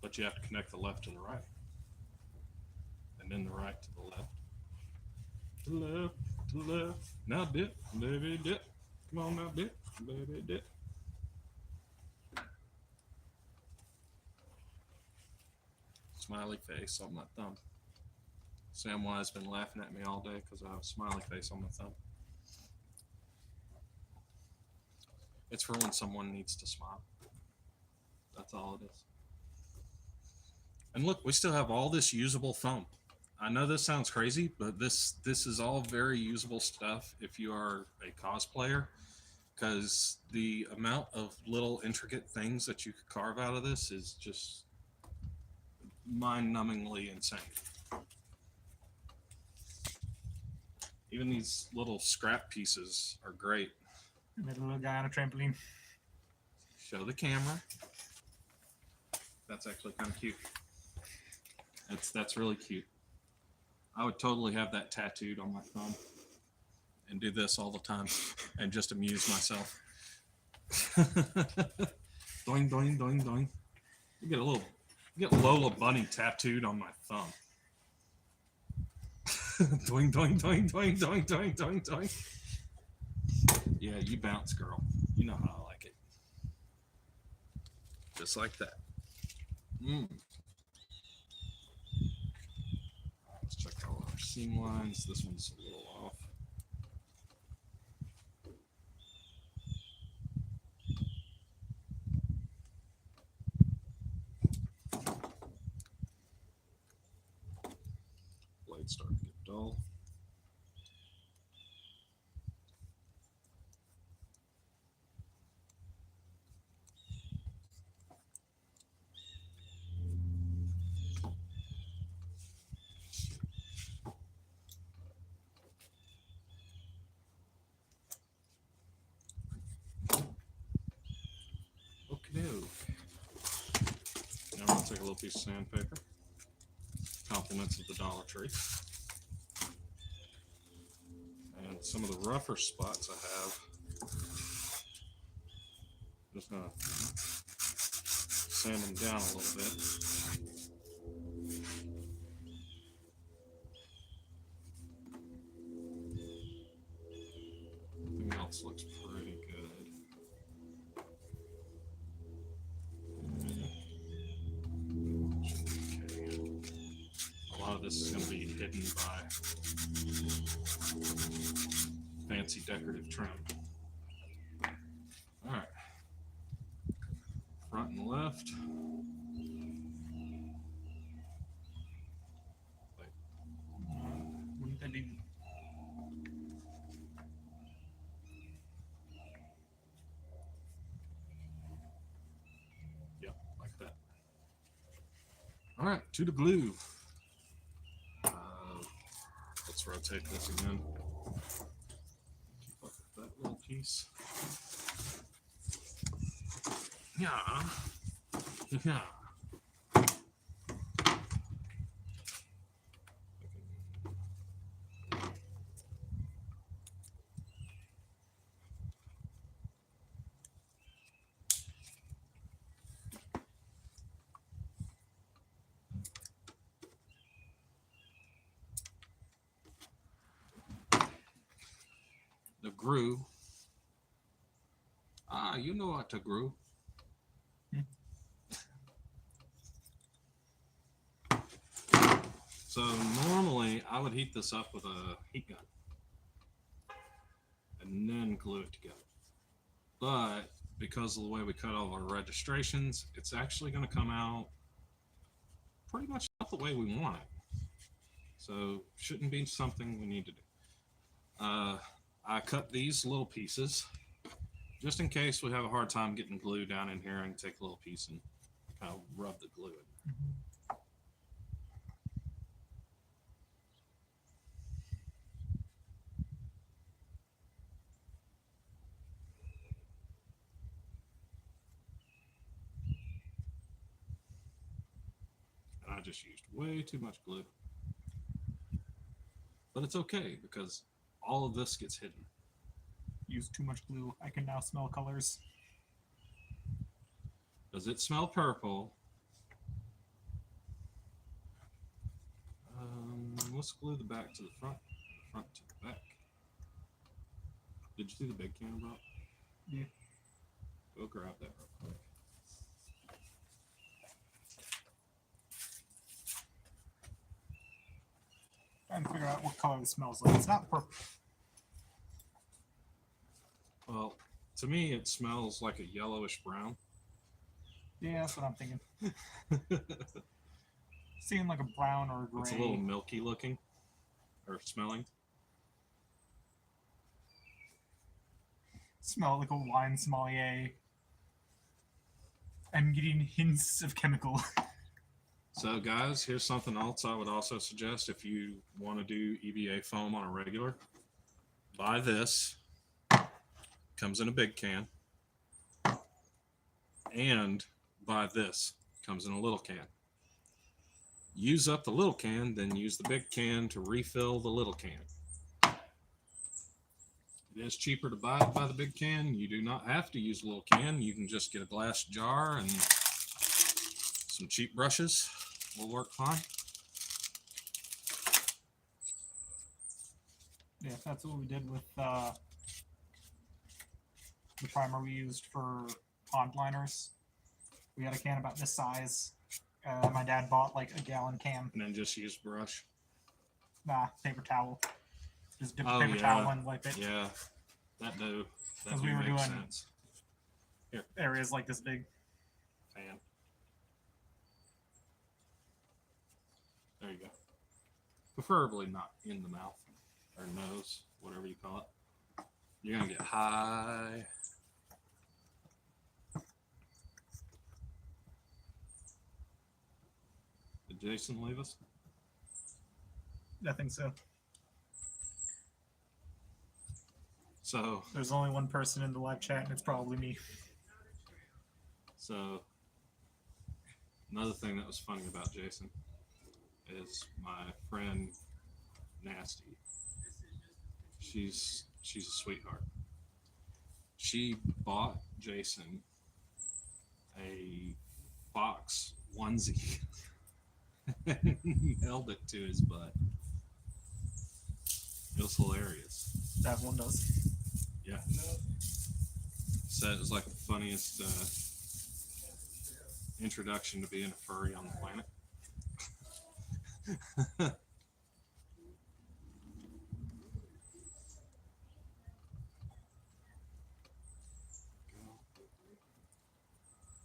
But you have to connect the left to the right. And then the right to the left. To the left, to the left. Now dip, baby, dip. Come on now, dip, baby, dip. Smiley face on my thumb. Samwise been laughing at me all day because I have a smiley face on my thumb. It's for when someone needs to smile. That's all it is. And look, we still have all this usable foam. I know this sounds crazy, but this is all very usable stuff if you are a cosplayer, because the amount of little intricate things that you could carve out of this is just mind-numbingly insane. Even these little scrap pieces are great. And that little guy on a trampoline. Show the camera. That's actually kind of cute. That's really cute. I would totally have that tattooed on my thumb and do this all the time and just amuse myself. Doing, doing, doing, doing. You get Lola Bunny tattooed on my thumb. Doing, doing, doing, doing, doing, doing, doing, doing. Yeah, you bounce, girl. You know how I like it. Just like that. Let's check all our seam lines. This one's a little off. Blade's starting to get dull. Now I'm going to take a little piece of sandpaper. Compliments of the Dollar Tree. And some of the rougher spots I have, just going to sand them down a little bit. Everything else looks pretty good. A lot of this is going to be hidden by fancy decorative trim. All right, front and left. Wouldn't that be? Yep, like that. All right, to the glue. Let's rotate this again. Keep up with that little piece. Yeah. Yeah. The glue. You know what to glue. So normally I would heat this up with a heat gun and then glue it together. But because of the way we cut all our registrations, it's actually going to come out pretty much not the way we want it. So shouldn't be something we need to do. I cut these little pieces just in case we have a hard time getting glue down in here, and take a little piece and kind of rub the glue in. I just used way too much glue. But it's okay because all of this gets hidden. Used too much glue. I can now smell colors. Does it smell purple? Let's glue the back to the front to the back. Did you see the big can I brought? Yeah. Go grab that real quick. Trying to figure out what color it smells like. It's not purple. Well, to me, it smells like a yellowish brown. Yeah, that's what I'm thinking. Seeing like a brown or a gray. It's a little milky looking, or smelling. Smell like a wine sommelier. I'm getting hints of chemical. So, guys, here's something else I would also suggest if you want to do EVA foam on a regular. Buy this. Comes in a big can. And buy this. Comes in a little can. Use up the little can, then use the big can to refill the little can. It is cheaper to buy it by the big can. You do not have to use a little can. You can just get a glass jar and some cheap brushes. Will work fine. Yeah, that's what we did with the primer we used for pond liners. We had a can about this size. My dad bought like a gallon can. And then just use brush. Nah, paper towel. Just dip the Oh, paper yeah. towel and wipe it. Yeah, that do. That 'Cause do we were make doing- sense. Areas like this big. Fan. There you go. Preferably not in the mouth or nose, whatever you call it. You're gonna get high. Did Jason leave us? I think so. So, There's only one person in the live chat, and it's probably me. so another thing that was funny about Jason is my friend Nasty. She's a sweetheart. She bought Jason a Fox onesie and held it to his butt. It was hilarious. That one does. Yeah. Said it was like the funniest introduction to being a furry on the planet.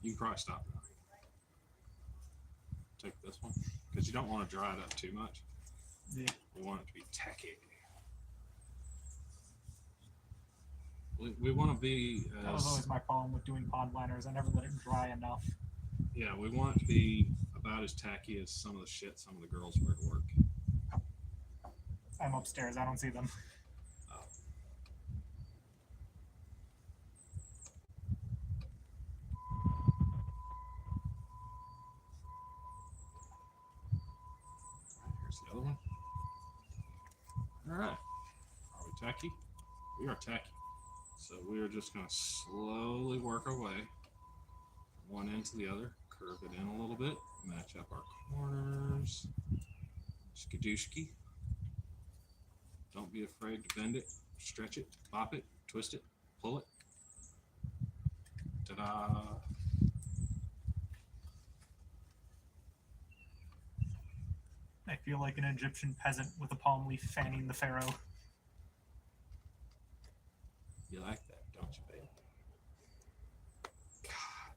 You can probably stop now. Take this one because you don't want to dry it up too much. Yeah. We want it to be tacky. We want to be That was always my problem with doing pond liners. I never let it dry enough. yeah, we want it to be about as tacky as some of the shit some of the girls wear to work. I'm upstairs. I don't see them. Oh. Here's the other one. All right. Are we tacky? We are tacky. So we are just going to slowly work our way from one end to the other, curve it in a little bit, match up our corners. Skadooshki. Don't be afraid to bend it, stretch it, pop it, twist it, pull it. Ta-da! I feel like an Egyptian peasant with a palm leaf fanning the pharaoh. You like that, don't you, babe? God,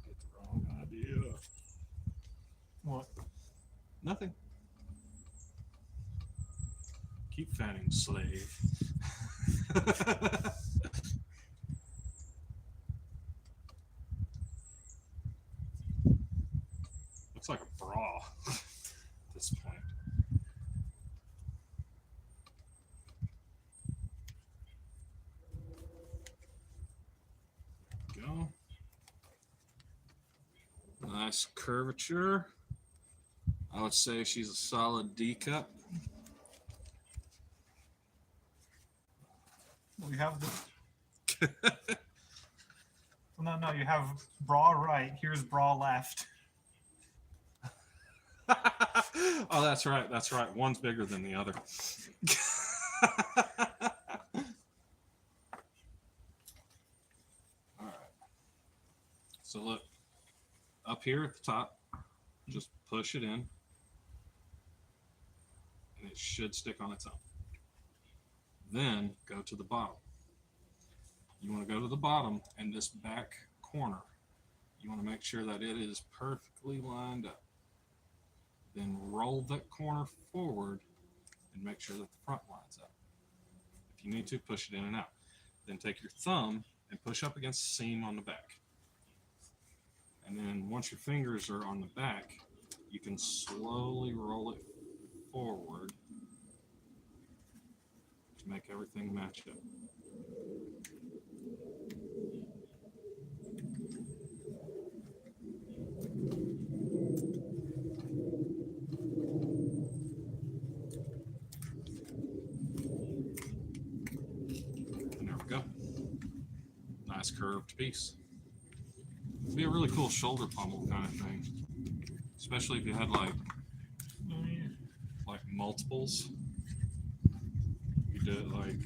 get the wrong idea. What? Nothing. Keep fanning, slave. Looks like a bra at this point. There we go. Nice curvature. I would say she's a solid D cup. We have the. No, you have bra right. Here's bra left. Oh, that's right. That's right. One's bigger than the other. All right. So look, up here at the top, just push it in, and it should stick on its own. Then go to the bottom. You want to go to the bottom and this back corner. You want to make sure that it is perfectly lined up. Then roll that corner forward and make sure that the front lines up. If you need to, push it in and out. Then take your thumb and push up against the seam on the back. And then once your fingers are on the back, you can slowly roll it forward to make everything match up. And there we go. Nice curved piece. It'd be a really cool shoulder pummel kind of thing, especially if you had like multiples. You do it like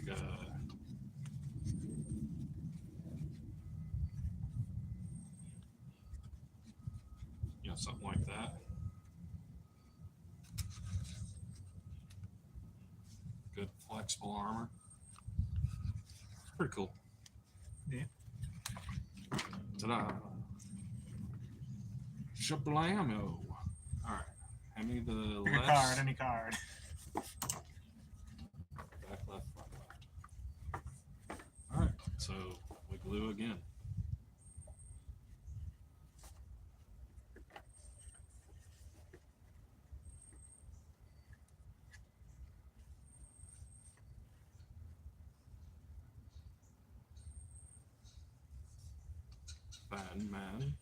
something like that. Good flexible armor. Pretty cool. Yeah. Ta-da! Shablamo! All right, hand me the Pick a left. card, any card. Back left, front left. All right, so we glue again. Fan man.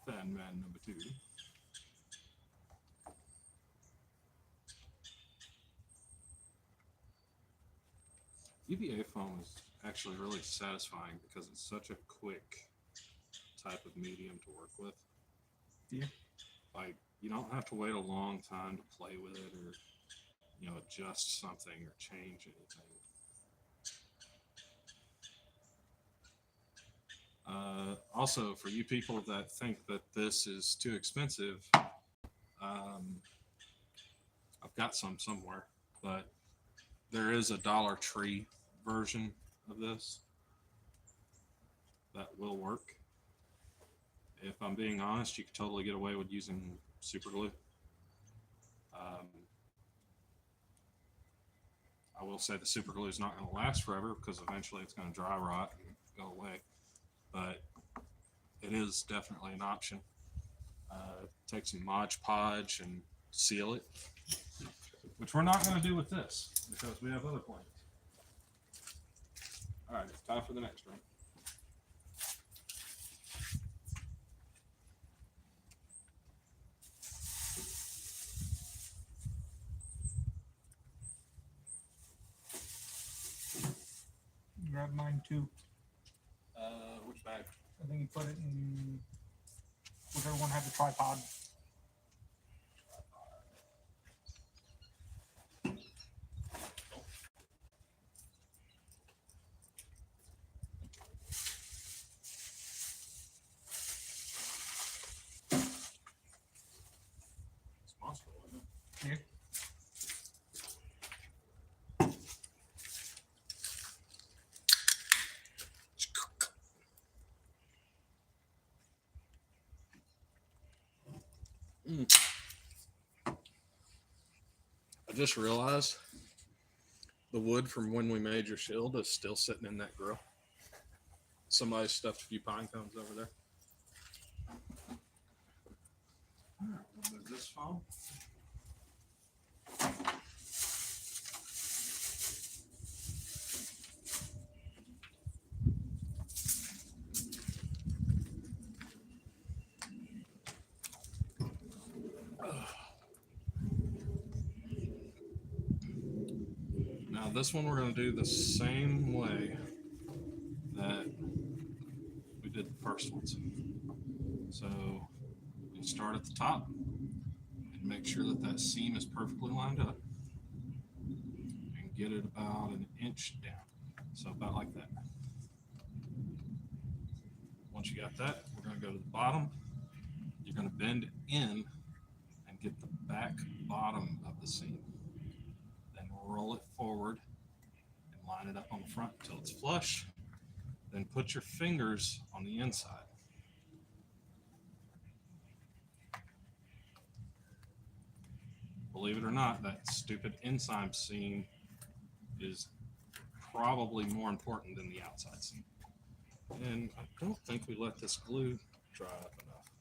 Fan man number 2. EVA foam is actually really satisfying because it's such a quick type of medium to work with. Yeah. Like, you don't have to wait a long time to play with it or, adjust something or change anything. Also, for you people that think that this is too expensive, I've got some somewhere, but there is a Dollar Tree version of this that will work. If I'm being honest, you could totally get away with using super glue. I will say the super glue is not going to last forever because eventually it's going to dry rot and go away, but it is definitely an option. Take some Mod Podge and seal it, which we're not going to do with this because we have other plans. All right, it's time for the next one. Grab mine too. Which bag? I think you put it in whichever one had the tripod. It's monster, wasn't it? Yeah. I just realized the wood from when we made your shield is still sitting in that grill. Somebody stuffed a few pine cones over there. Move this phone. Now this one we're going to do the same way that we did the first ones. So you start at the top and make sure that that seam is perfectly lined up and get it about an inch down. So about like that. Once you got that, we're going to go to the bottom. You're going to bend in and get the back bottom of the seam. Then roll it forward and line it up on the front until it's flush. Then put your fingers on the inside. Believe it or not, that stupid inside seam is probably more important than the outside seam. And I don't think we let this glue dry up enough.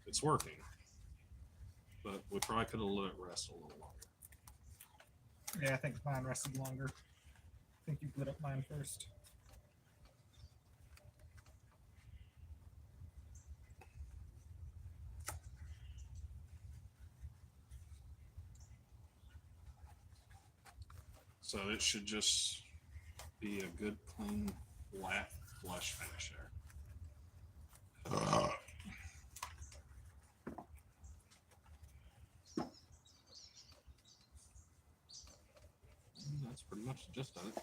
It's working, but we probably could have let it rest a little longer. Yeah, I think mine rested longer. I think you lit up mine first. So it should just be a good, clean, flat, flush finish there. That's pretty much the gist of it.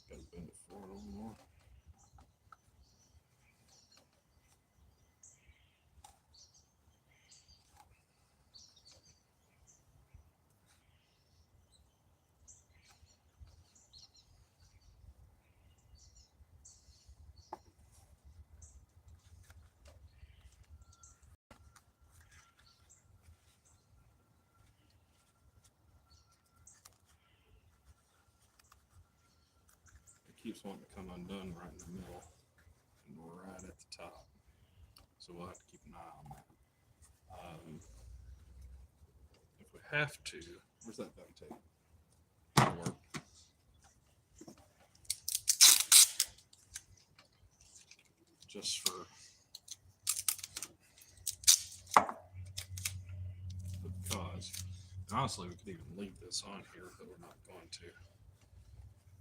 Gotta bend it forward a little more. It keeps wanting to come undone right in the middle and right at the top. So we'll have to keep an eye on that. If we have to, where's that duct tape? That'll work. Just for the cause. And honestly, we could even leave this on here, but we're not going to.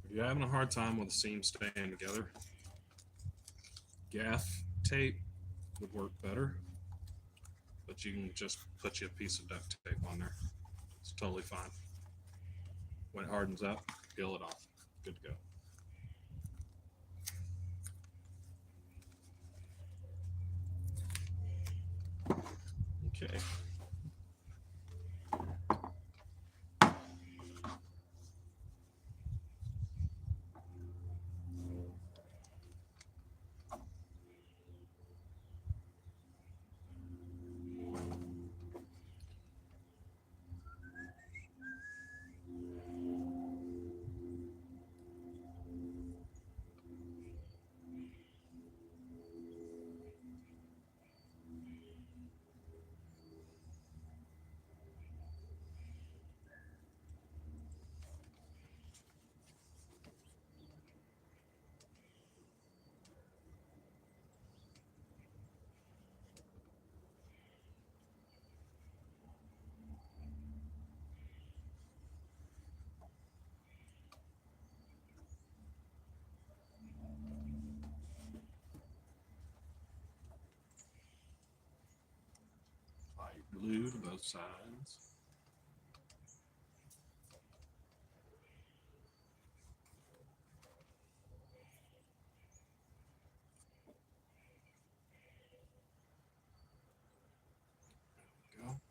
If you're having a hard time with the seams staying together, gaff tape would work better, but you can just put you a piece of duct tape on there. It's totally fine. When it hardens up, peel it off. Good to go. Okay. Apply glue to both sides. There we go.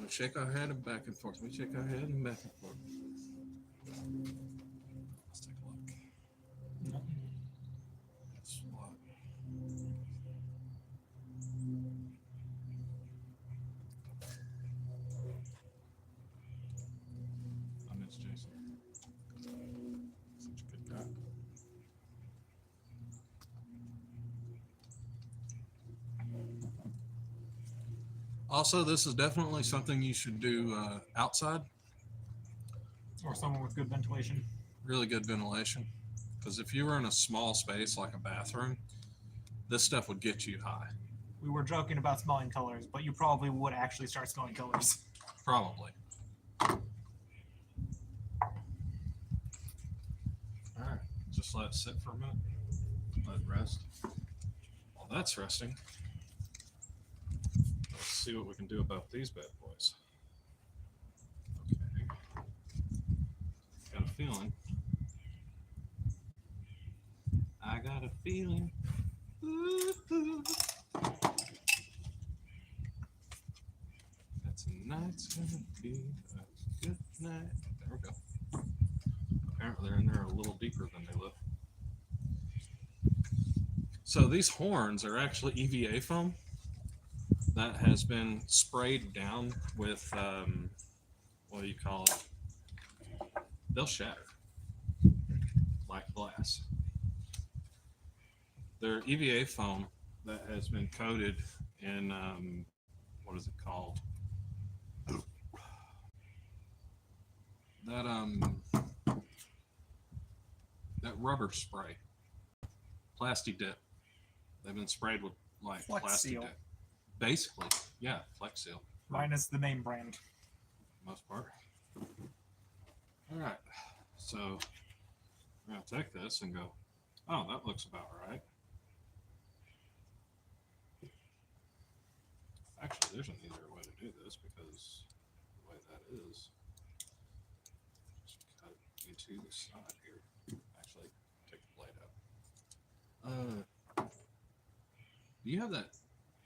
shake our head and back and forth. We shake our head and back and forth. Let's take a look. That's what. I miss Jason. Such a good guy. Also, this is definitely something you should do outside. Or someone with good ventilation. Really good ventilation. Because if you were in a small space like a bathroom, this stuff would get you high. We were joking about smelling colors, but you probably would actually start smelling colors. Probably. All right. Just let it sit for a minute. Let it rest. While that's resting, let's see what we can do about these bad boys. Okay. Got a feeling. I got a feeling. Ooh. That tonight's gonna be a good night. There we go. Apparently they're in there a little deeper than they look. So these horns are actually EVA foam that has been sprayed down with, what do you call it? They'll shatter like glass. They're EVA foam that has been coated in, what is it called? That rubber spray, plastic dip. They've been sprayed with like Flex plastic Seal. dip. Basically, yeah, Flex Seal. Minus the name brand. For the most part. All right, so I'm gonna take this and go. Oh, that looks about right. Actually, there's an easier way to do this because the way that is, just cut it into the side here. Actually, take the blade out. Do you have that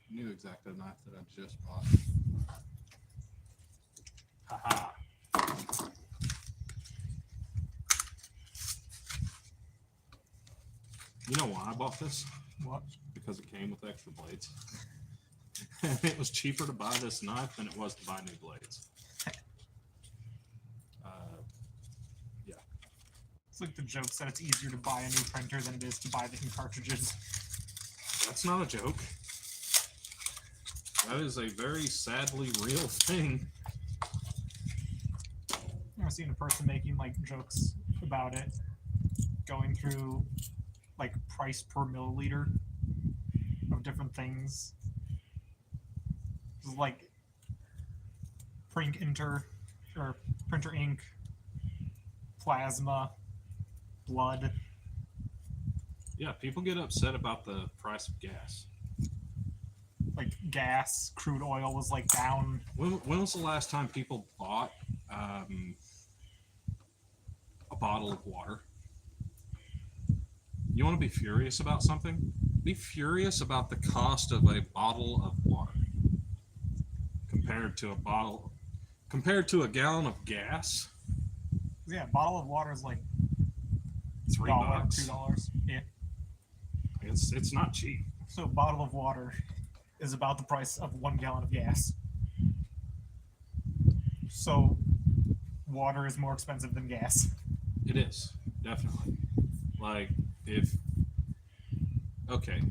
new X-Acto knife that I just bought? Haha. You know why I bought this? What? Because it came with extra blades. And it was cheaper to buy this knife than it was to buy new blades. Yeah. It's like the joke that it's easier to buy a new printer than it is to buy the ink cartridges. That's not a joke. That is a very sadly real thing. I've seen a person making like jokes about it, going through like price per milliliter of different things. Like printer ink, plasma, blood. Yeah, people get upset about the price of gas. Like gas, crude oil was like down. When was the last time people bought a bottle of water? You want to be furious about something? Be furious about the cost of a bottle of water compared to a gallon of gas. Yeah, a bottle of water is like $3. $2. Yeah. It's not cheap. So a bottle of water is about the price of 1 gallon of gas. So water is more expensive than gas. It is, definitely. Like, okay,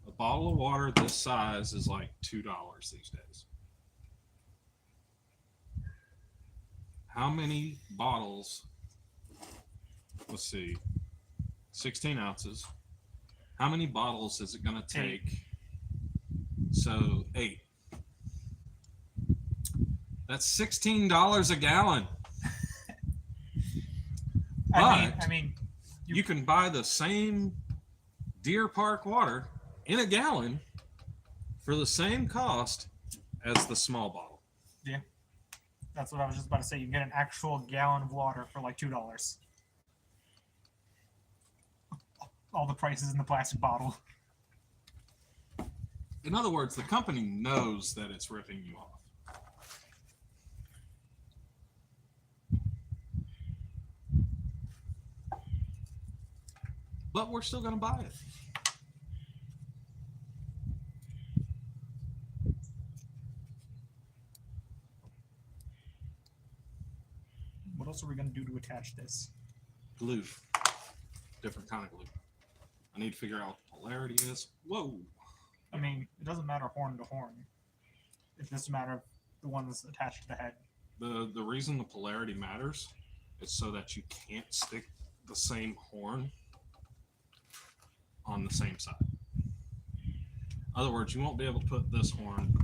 a bottle of water this size is like $2 these days. How many bottles? Let's see, 16 ounces. How many bottles is it going to take? 8. So 8. That's $16 a gallon. I mean, you can buy the same Deer Park water in a gallon for the same cost as the small bottle. Yeah, that's what I was just about to say. You can get an actual gallon of water for like $2. All the prices in the plastic bottle. In other words, the company knows that it's ripping you off. but we're still going to buy it. What else are we going to do to attach this? Glue. Different kind of glue. I need to figure out what polarity is. Whoa. I mean, it doesn't matter horn to horn. It's just a matter of the one that's attached to the head. The reason the polarity matters is so that you can't stick the same horn on the same side. In other words, you won't be able to put this horn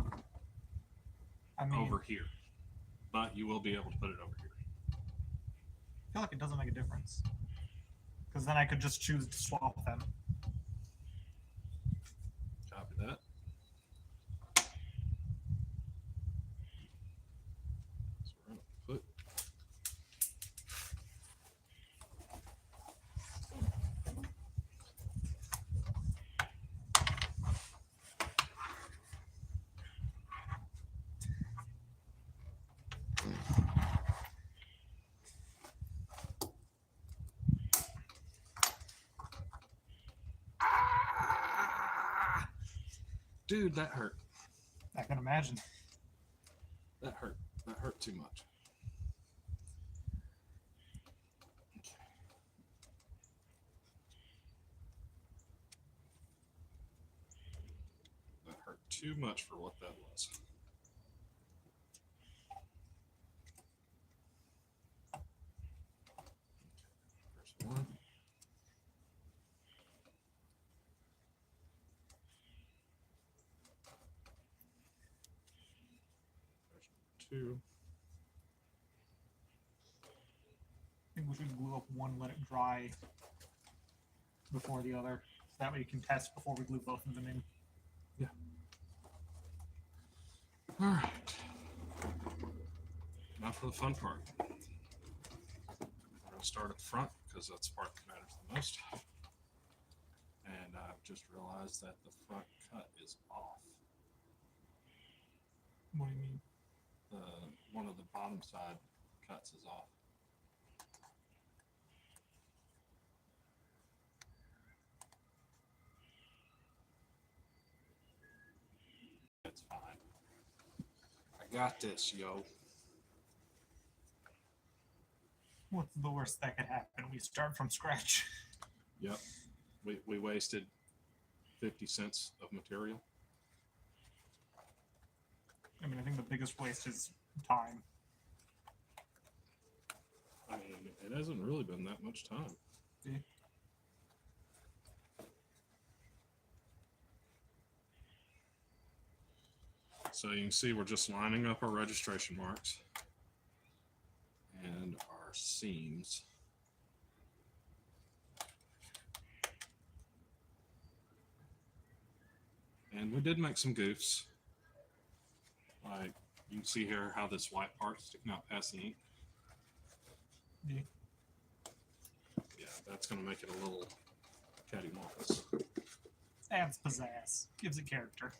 over here, but you will be able to put it over here. I feel like it doesn't make a difference. Because then I could just choose to swap them. Copy that. So we're going to put Dude, that hurt. I can imagine. That hurt. That hurt too much. Okay. That hurt too much for what that was. There's one. Two. I think we should glue up one, let it dry before the other. So that way you can test before we glue both of them in. Yeah. All right. Now for the fun part. We're going to start at the front because that's the part that matters the most. And I've just realized that the front cut is off. What do you mean? One of the bottom side cuts is off. That's fine. I got this, yo. What's the worst that could happen? We start from scratch. Yep. We wasted 50 cents of material. I mean, I think the biggest waste is time. I mean, it hasn't really been that much time. Yeah. So you can see we're just lining up our registration marks and our seams. And we did make some goofs. Like, you can see here how this white part's sticking out past the ink. Yeah. Yeah, that's going to make it a little cattywampus. Adds pizzazz. Gives it character.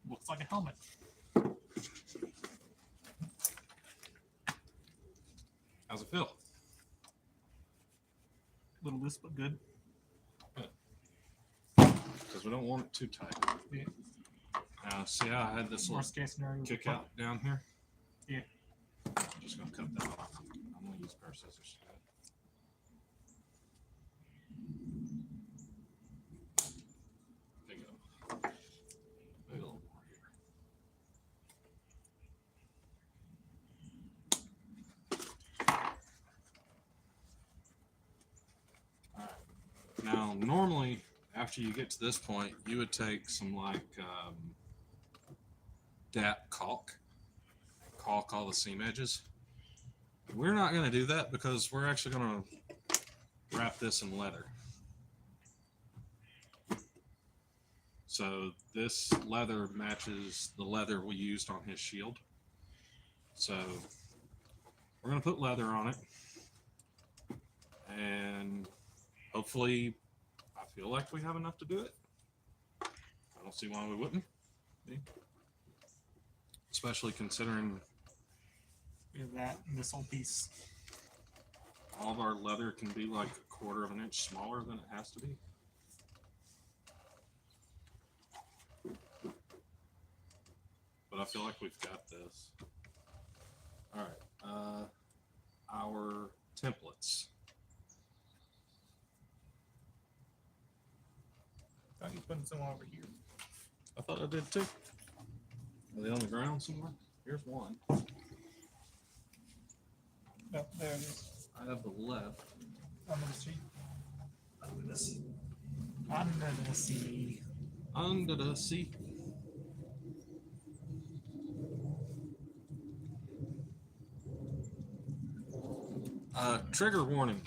Looks like a helmet. How's it feel? Little loose, but good. Because we don't want it too tight. Yeah. See how I had this little Worst case scenario. kick out down here? Yeah. I'm just going to cut that off. I'm going to use a pair of scissors. There you go. Maybe a little more here. All right. Now, normally, after you get to this point, you would take some like DAP caulk all the seam edges. We're not going to do that because we're actually going to wrap this in leather. So this leather matches the leather we used on his shield. So we're going to put leather on it. And hopefully, I feel like we have enough to do it. don't see why we wouldn't. Especially considering We have that missile piece. all of our leather can be like 1/4 of an inch smaller than it has to be. But I feel like we've got this. All right. Our templates. Oh, you putting some over here. I thought I did too. Are they on the ground somewhere? Here's one. No, there it is. I have the left. Under the sea. Under the sea. Under the sea. Under the sea. Trigger warning.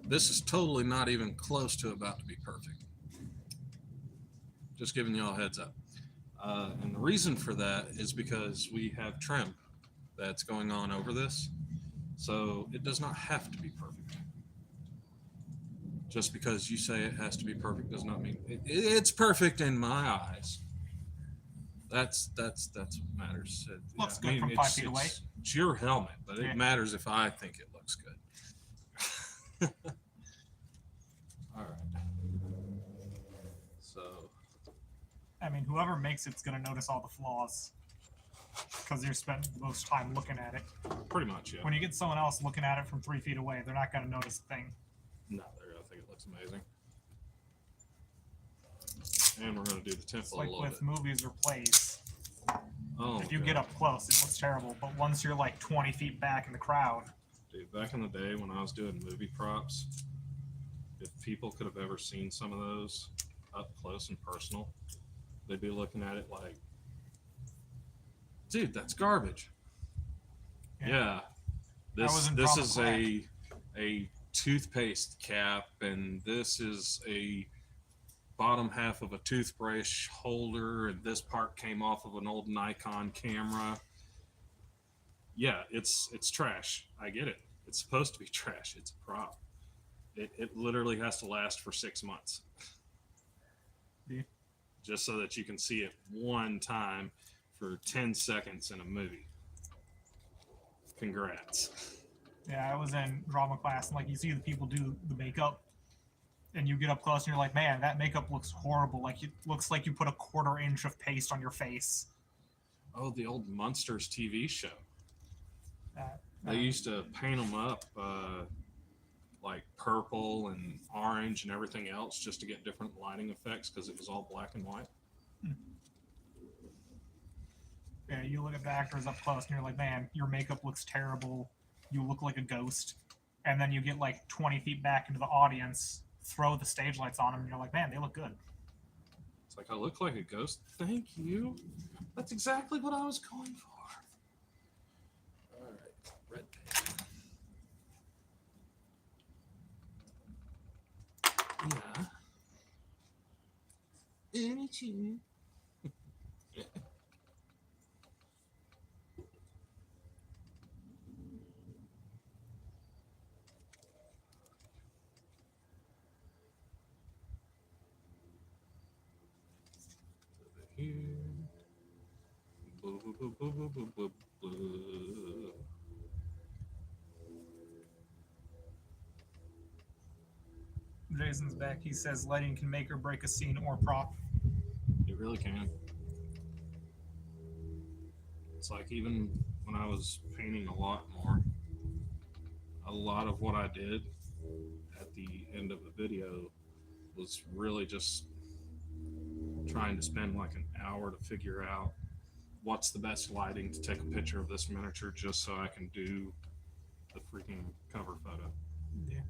This is totally not even close to about to be perfect. Just giving y'all a heads up. And the reason for that is because we have trim that's going on over this. So it does not have to be perfect. Just because you say it has to be perfect does not mean it's perfect in my eyes. That's what matters. Looks good from 5 feet away. It's your helmet, but Yeah. it matters if I think it looks good. All right. So I mean, whoever makes it's going to notice all the flaws because they're spent the most time looking at it. pretty much, yeah. When you get someone else looking at it from 3 feet away, they're not going to notice a thing. No, they're gonna think it looks amazing. And we're gonna do the template It's a like little with bit. movies or plays. Oh, If you God. get up close, it looks terrible. But once you're like 20 feet back in the crowd, Dude, back in the day when I was doing movie props, if people could have ever seen some of those up close and personal, they'd be looking at it like, dude, that's garbage. Yeah. was in This prom is and a toothpaste cap, and this is a bottom half of a toothbrush holder, and this part came off of an old Nikon camera. Yeah, it's trash. I get it. It's supposed to be trash. It's a prop. It literally has to last for 6 months. Yeah. Just so that you can see it one time for 10 seconds in a movie. Congrats. yeah, I was in drama class, and like you see the people do the makeup, and you get up close, and you're like, man, that makeup looks horrible. Like it looks like you put a 1/4 inch of paste on your face. Oh, the old Munsters TV show. That, They used to paint them up like purple and orange and everything else just to get different lighting effects because it was all black and white. yeah, you look at the actors up close, and you're like, man, your makeup looks terrible. You look like a ghost. And then you get like 20 feet back into the audience, throw the stage lights on them, and you're like, man, they look good. It's like, I look like a ghost. Thank you. That's exactly what I was going for. All right, red pen. Yeah. Any chance? Here. Boo, boo, boo, boo, boo, boo, boo, boo. Jason's back. He says lighting can make or break a scene or prop. It really can. It's like even when I was painting a lot more, a lot of what I did at the end of the video was really just trying to spend like an hour to figure out what's the best lighting to take a picture of this miniature just so I can do the freaking cover photo. Yeah. I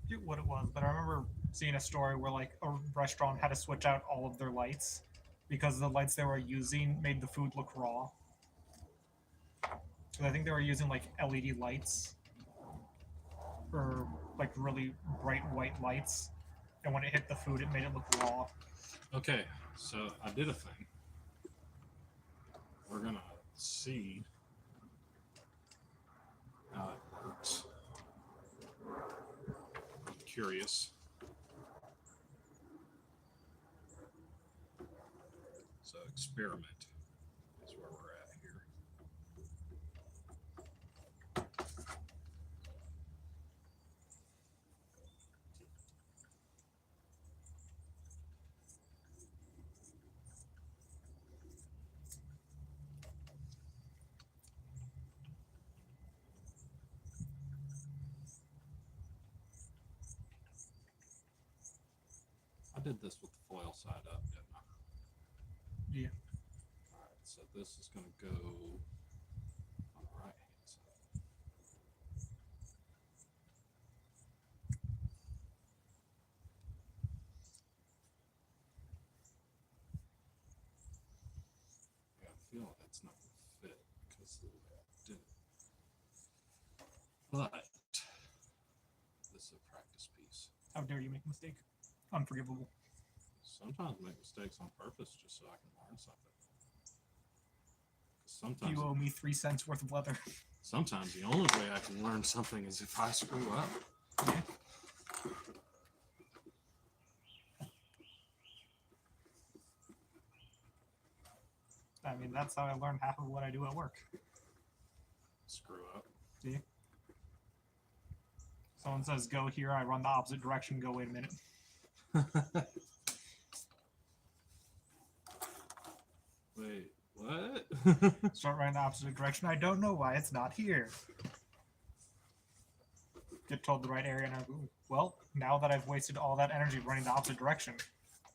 forget what it was, but I remember seeing a story where like a restaurant had to switch out all of their lights because the lights they were using made the food look raw. So I think they were using like LED lights or like really bright white lights, and when it hit the food, it made it look raw. Okay, so I did a thing. We're gonna see how it works. I'm curious. So experiment is where we're at here. I did this with the foil side up, didn't I? Yeah. All right, so this is going to go on the right hand side. I got a feeling it's not going to fit because of the way I did it. But this is a practice piece. How dare you make a mistake? Unforgivable. Sometimes I make mistakes on purpose just so I can learn something. Sometimes You owe me 3 cents worth of leather. Sometimes the only way I can learn something is if I screw up. Yeah. I mean, that's how I learned half of what I do at work. Screw up. See? Someone says go here, I run the opposite direction, go wait a minute. Wait, what? Start running the opposite direction, I don't know why it's not here. Get told the right area and I go, well, now that I've wasted all that energy running the opposite direction,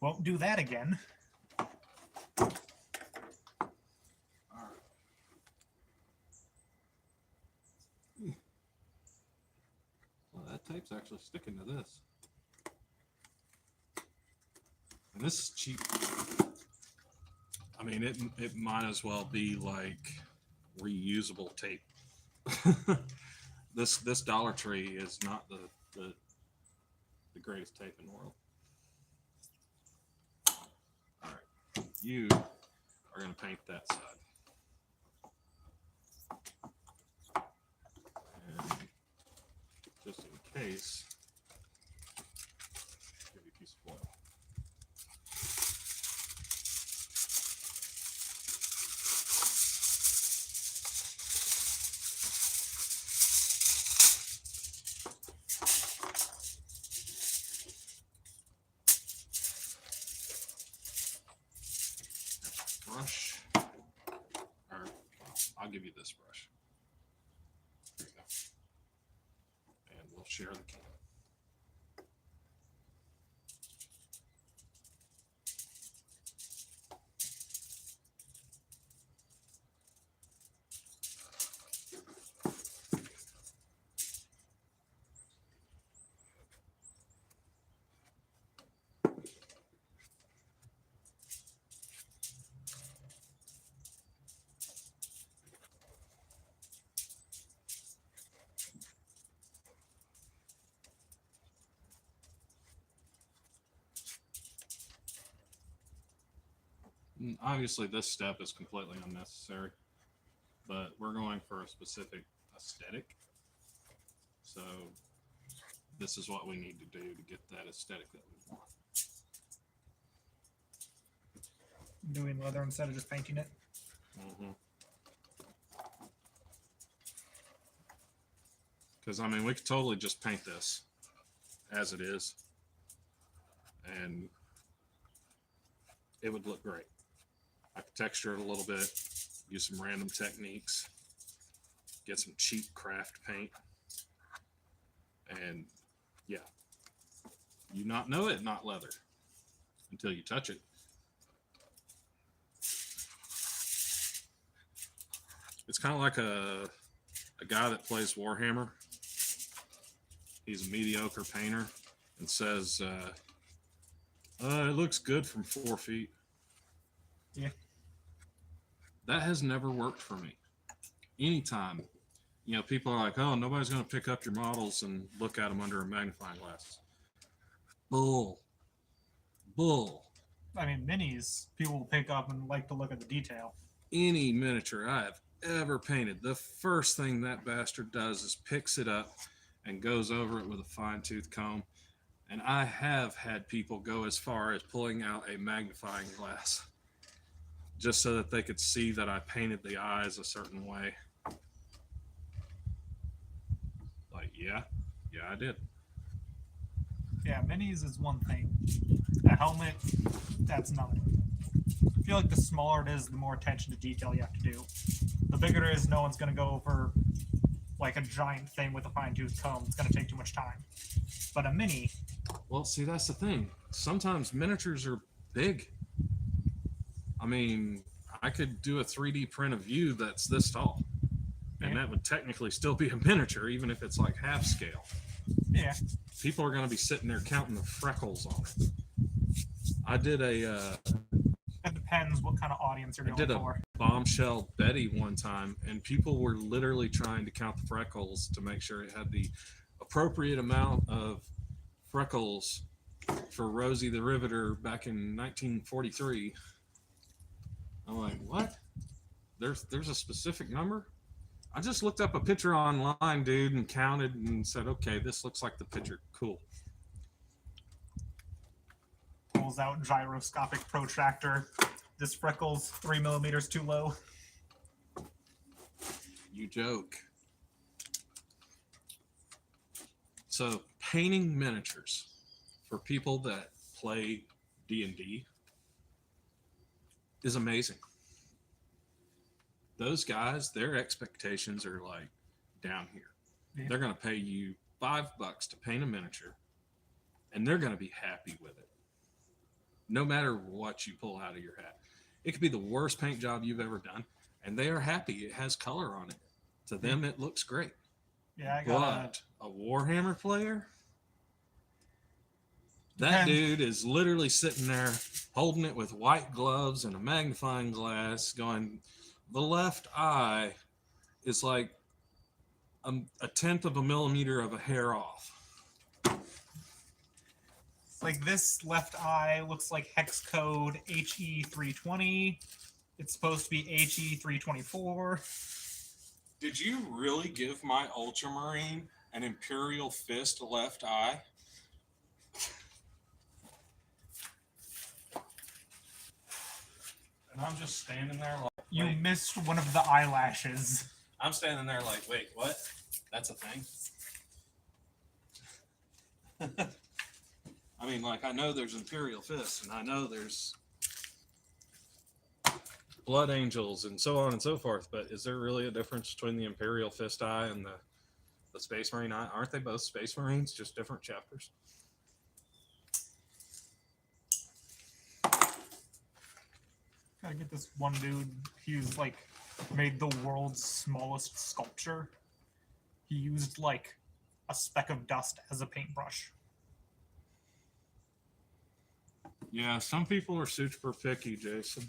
won't do that again. Well, that tape's actually sticking to this. And this is cheap. I mean, it might as well be like reusable tape. This Dollar Tree is not the greatest tape in the world. All right, you are going to paint that side. And just in case, give you a piece of foil. Brush, or I'll give you this brush. There you go. And we'll share the can. Obviously, this step is completely unnecessary, but we're going for a specific aesthetic. So this is what we need to do to get that aesthetic that we want. Doing leather instead of just painting it. Because, I mean, we could totally just paint this as it is, and it would look great. I could texture it a little bit, use some random techniques, get some cheap craft paint, and yeah, you not know it, not leather, until you touch it. It's kind of like a guy that plays Warhammer. He's a mediocre painter and says, it looks good from 4 feet. Yeah. That has never worked for me. Anytime, people are like, oh, nobody's going to pick up your models and look at them under a magnifying glass. Bull. I mean, minis, people will pick up and like to look at the detail. Any miniature I have ever painted, the first thing that bastard does is picks it up and goes over it with a fine-tooth comb. And I have had people go as far as pulling out a magnifying glass just so that they could see that I painted the eyes a certain way. Like, yeah, I did. Yeah, minis is one thing. A helmet, that's another. I feel like the smaller it is, the more attention to detail you have to do. The bigger it is, no one's going to go over like a giant thing with a fine-tooth comb. It's going to take too much time. But a mini... Well, see, that's the thing. Sometimes miniatures are big. I mean, I could do a 3D print of you that's this tall. And that would technically still be a miniature, even if it's like half scale. Yeah. People are going to be sitting there counting the freckles on it. I did a... It depends what kind of audience you're I going did a for. bombshell Betty one time, and people were literally trying to count the freckles to make sure it had the appropriate amount of freckles for Rosie the Riveter back in 1943. I'm like, what? There's a specific number? I just looked up a picture online, dude, and counted and said, okay, this looks like the picture. Cool. Pulls out gyroscopic protractor. This freckle's 3 millimeters too low. You joke. So painting miniatures for people that play D&D is amazing. Those guys, their expectations are like down here. Yeah. They're going to pay you $5 to paint a miniature, and they're going to be happy with it. No matter what you pull out of your hat. It could be the worst paint job you've ever done, and they are happy it has color on it. To them, it looks great. Yeah, I got But a Warhammer player, that dude is literally sitting there holding it with white gloves and a magnifying glass going, the left eye is like a tenth of a millimeter of a hair off. like this left eye looks like hex code HE320. It's supposed to be HE324. Did you really give my Ultramarine an Imperial Fist left eye? And I'm just standing there like, You wait. missed one of the eyelashes. I'm standing there like, wait, what? That's a thing? I mean, like, I know there's Imperial Fists, and I know there's Blood Angels, and so on and so forth, but is there really a difference between the Imperial Fist eye and the Space Marine eye? Aren't they both Space Marines, just different chapters? Gotta get this one dude. He's like made the world's smallest sculpture. He used like a speck of dust as a paintbrush. Yeah, some people are super picky, Jason.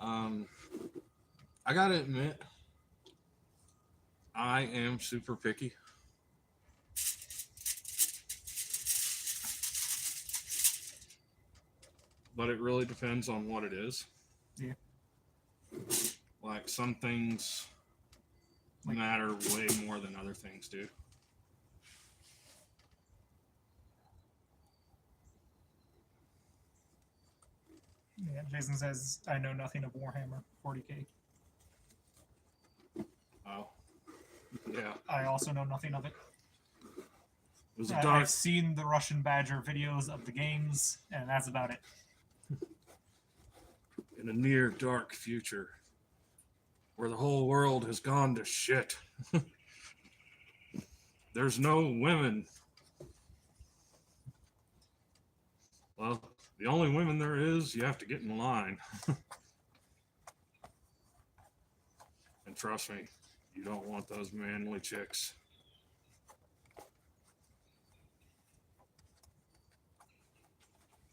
I gotta admit, I am super picky. But it really depends on what it is. Yeah. Like, some things matter way more than other things do. Yeah, Jason says, I know nothing of Warhammer 40k. Oh. Yeah. I also know nothing of it. It was a dark... I've seen the Russian Badger videos of the games, and that's about it. In a near dark future where the whole world has gone to shit. There's no women. Well, the only women there is, you have to get in line. And trust me, you don't want those manly chicks.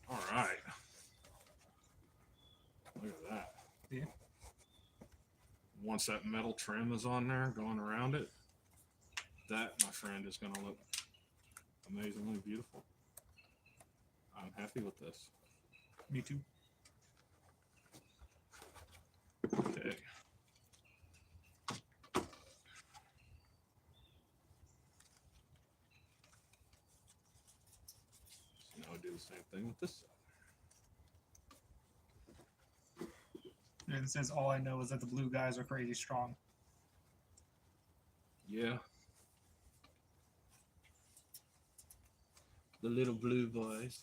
All right. Look at that. Yeah. Once that metal trim is on there, going around it, that, my friend, is going to look amazingly beautiful. I'm happy with this. Me too. Okay. So now I do the same thing with this side. And it says, all I know is that the blue guys are crazy strong. Yeah. The little blue boys.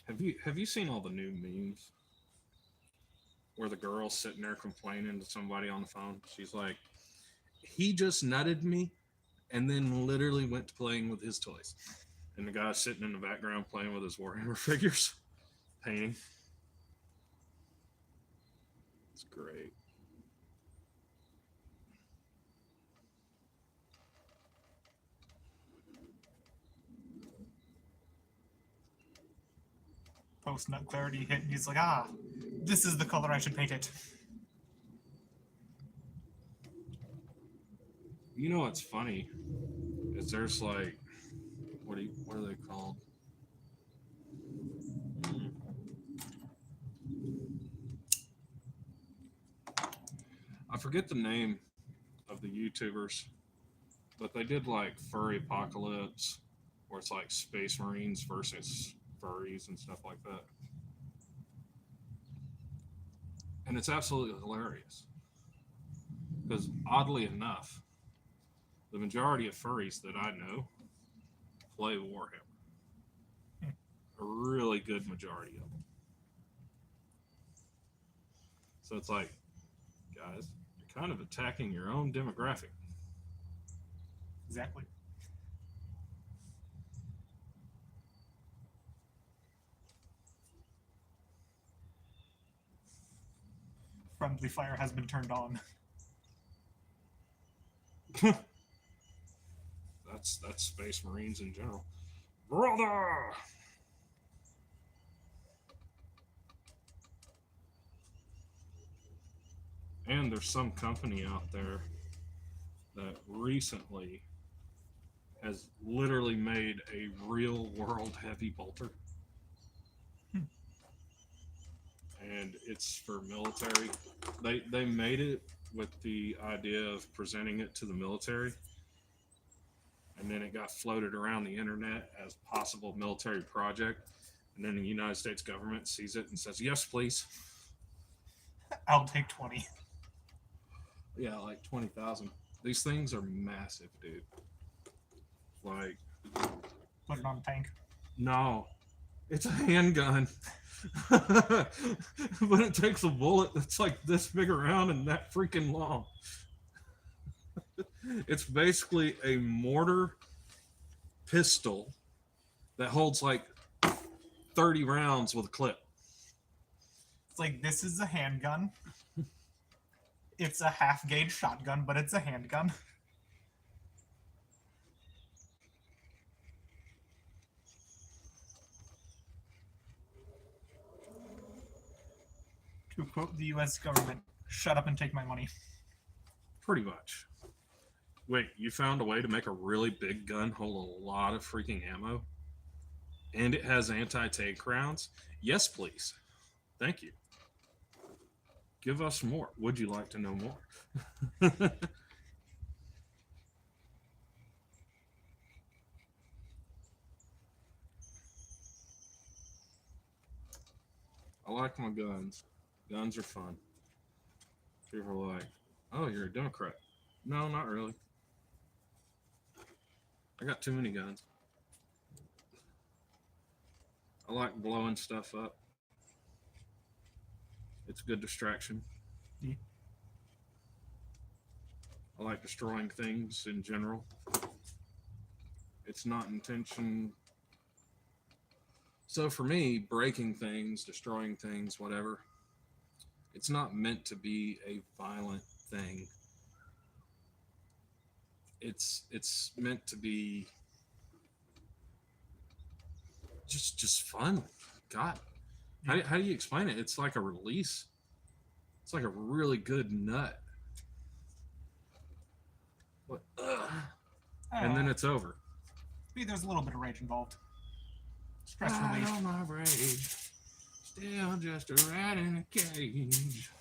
Have you seen all the new memes where the girl's sitting there complaining to somebody on the phone? She's like, he just nutted me and then literally went to playing with his toys. And the guy's sitting in the background playing with his Warhammer figures, painting. It's great. Post nut clarity hit, and he's like, ah, this is the color I should paint it. You know what's funny is there's like, what are they called? I forget the name of the YouTubers, but they did like Furry Apocalypse, where it's like Space Marines versus furries and stuff like that. And it's absolutely hilarious. Because oddly enough, the majority of furries that I know play Warhammer. A really good majority of them. So it's like, guys, you're kind of attacking your own demographic. Exactly. Friendly fire has been turned on. That's Space Marines in general. Brother! And there's some company out there that recently has literally made a real world heavy bolter. And it's for military. They made it with the idea of presenting it to the military. And then it got floated around the internet as possible military project. And then the United States government sees it and says, yes, please. I'll take 20. Yeah, like 20,000. These things are massive, dude. Like, Put it on a tank. no, it's a handgun. But it takes a bullet that's like this big around and that freaking long. It's basically a mortar pistol that holds like 30 rounds with a clip. It's like, this is a handgun. It's a half-gauge shotgun, but it's a handgun. To quote the US government, shut up and take my money. Pretty much. Wait, you found a way to make a really big gun hold a lot of freaking ammo? And it has anti-tank rounds? Yes, please. Thank you. Give us more. Would you like to know more? I like my guns. Guns are fun. People are like, oh, you're a Democrat. No, not really. I got too many guns. I like blowing stuff up. It's a good distraction. Yeah. I like destroying things in general. It's not intention. So for me, breaking things, destroying things, whatever, it's not meant to be a violent thing. It's meant to be just fun. God, how do you explain it? It's like a release. It's like a really good nut. What? And then it's over. There's a little bit of rage involved. Stress I relief. know my rage. Still just a rat in a cage.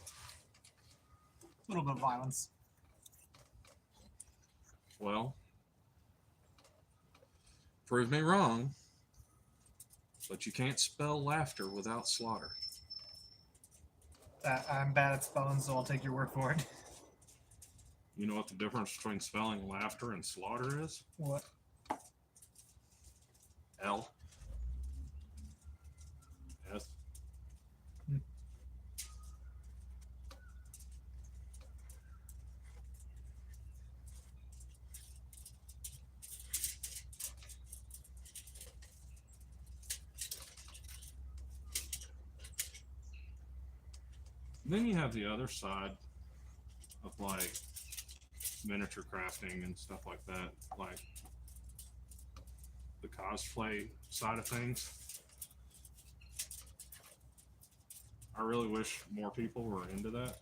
A little bit of violence. Well, prove me wrong. But you can't spell laughter without slaughter. I'm bad at spelling, so I'll take your word for it. You know what the difference between spelling laughter and slaughter is? What? L. S. Hmm. Then you have the other side of like miniature crafting and stuff like that, like the cosplay side of things. I really wish more people were into that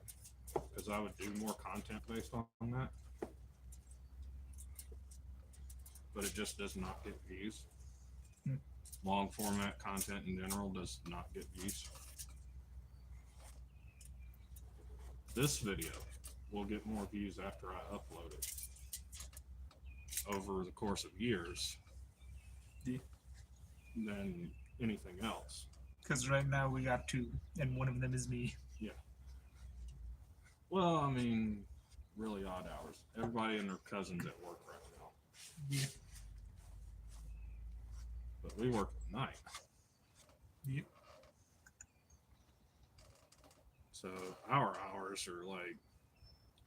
because I would do more content based on that. But it just does not get views. Hmm. Long format content in general does not get views. This video will get more views after I upload it over the course of years Yeah. than anything else. Because right now we got 2, and one of them is me. Yeah. Well, I mean, really odd hours. Everybody and their cousins at work right now. Yeah. But we work at night. Yep. So our hours are like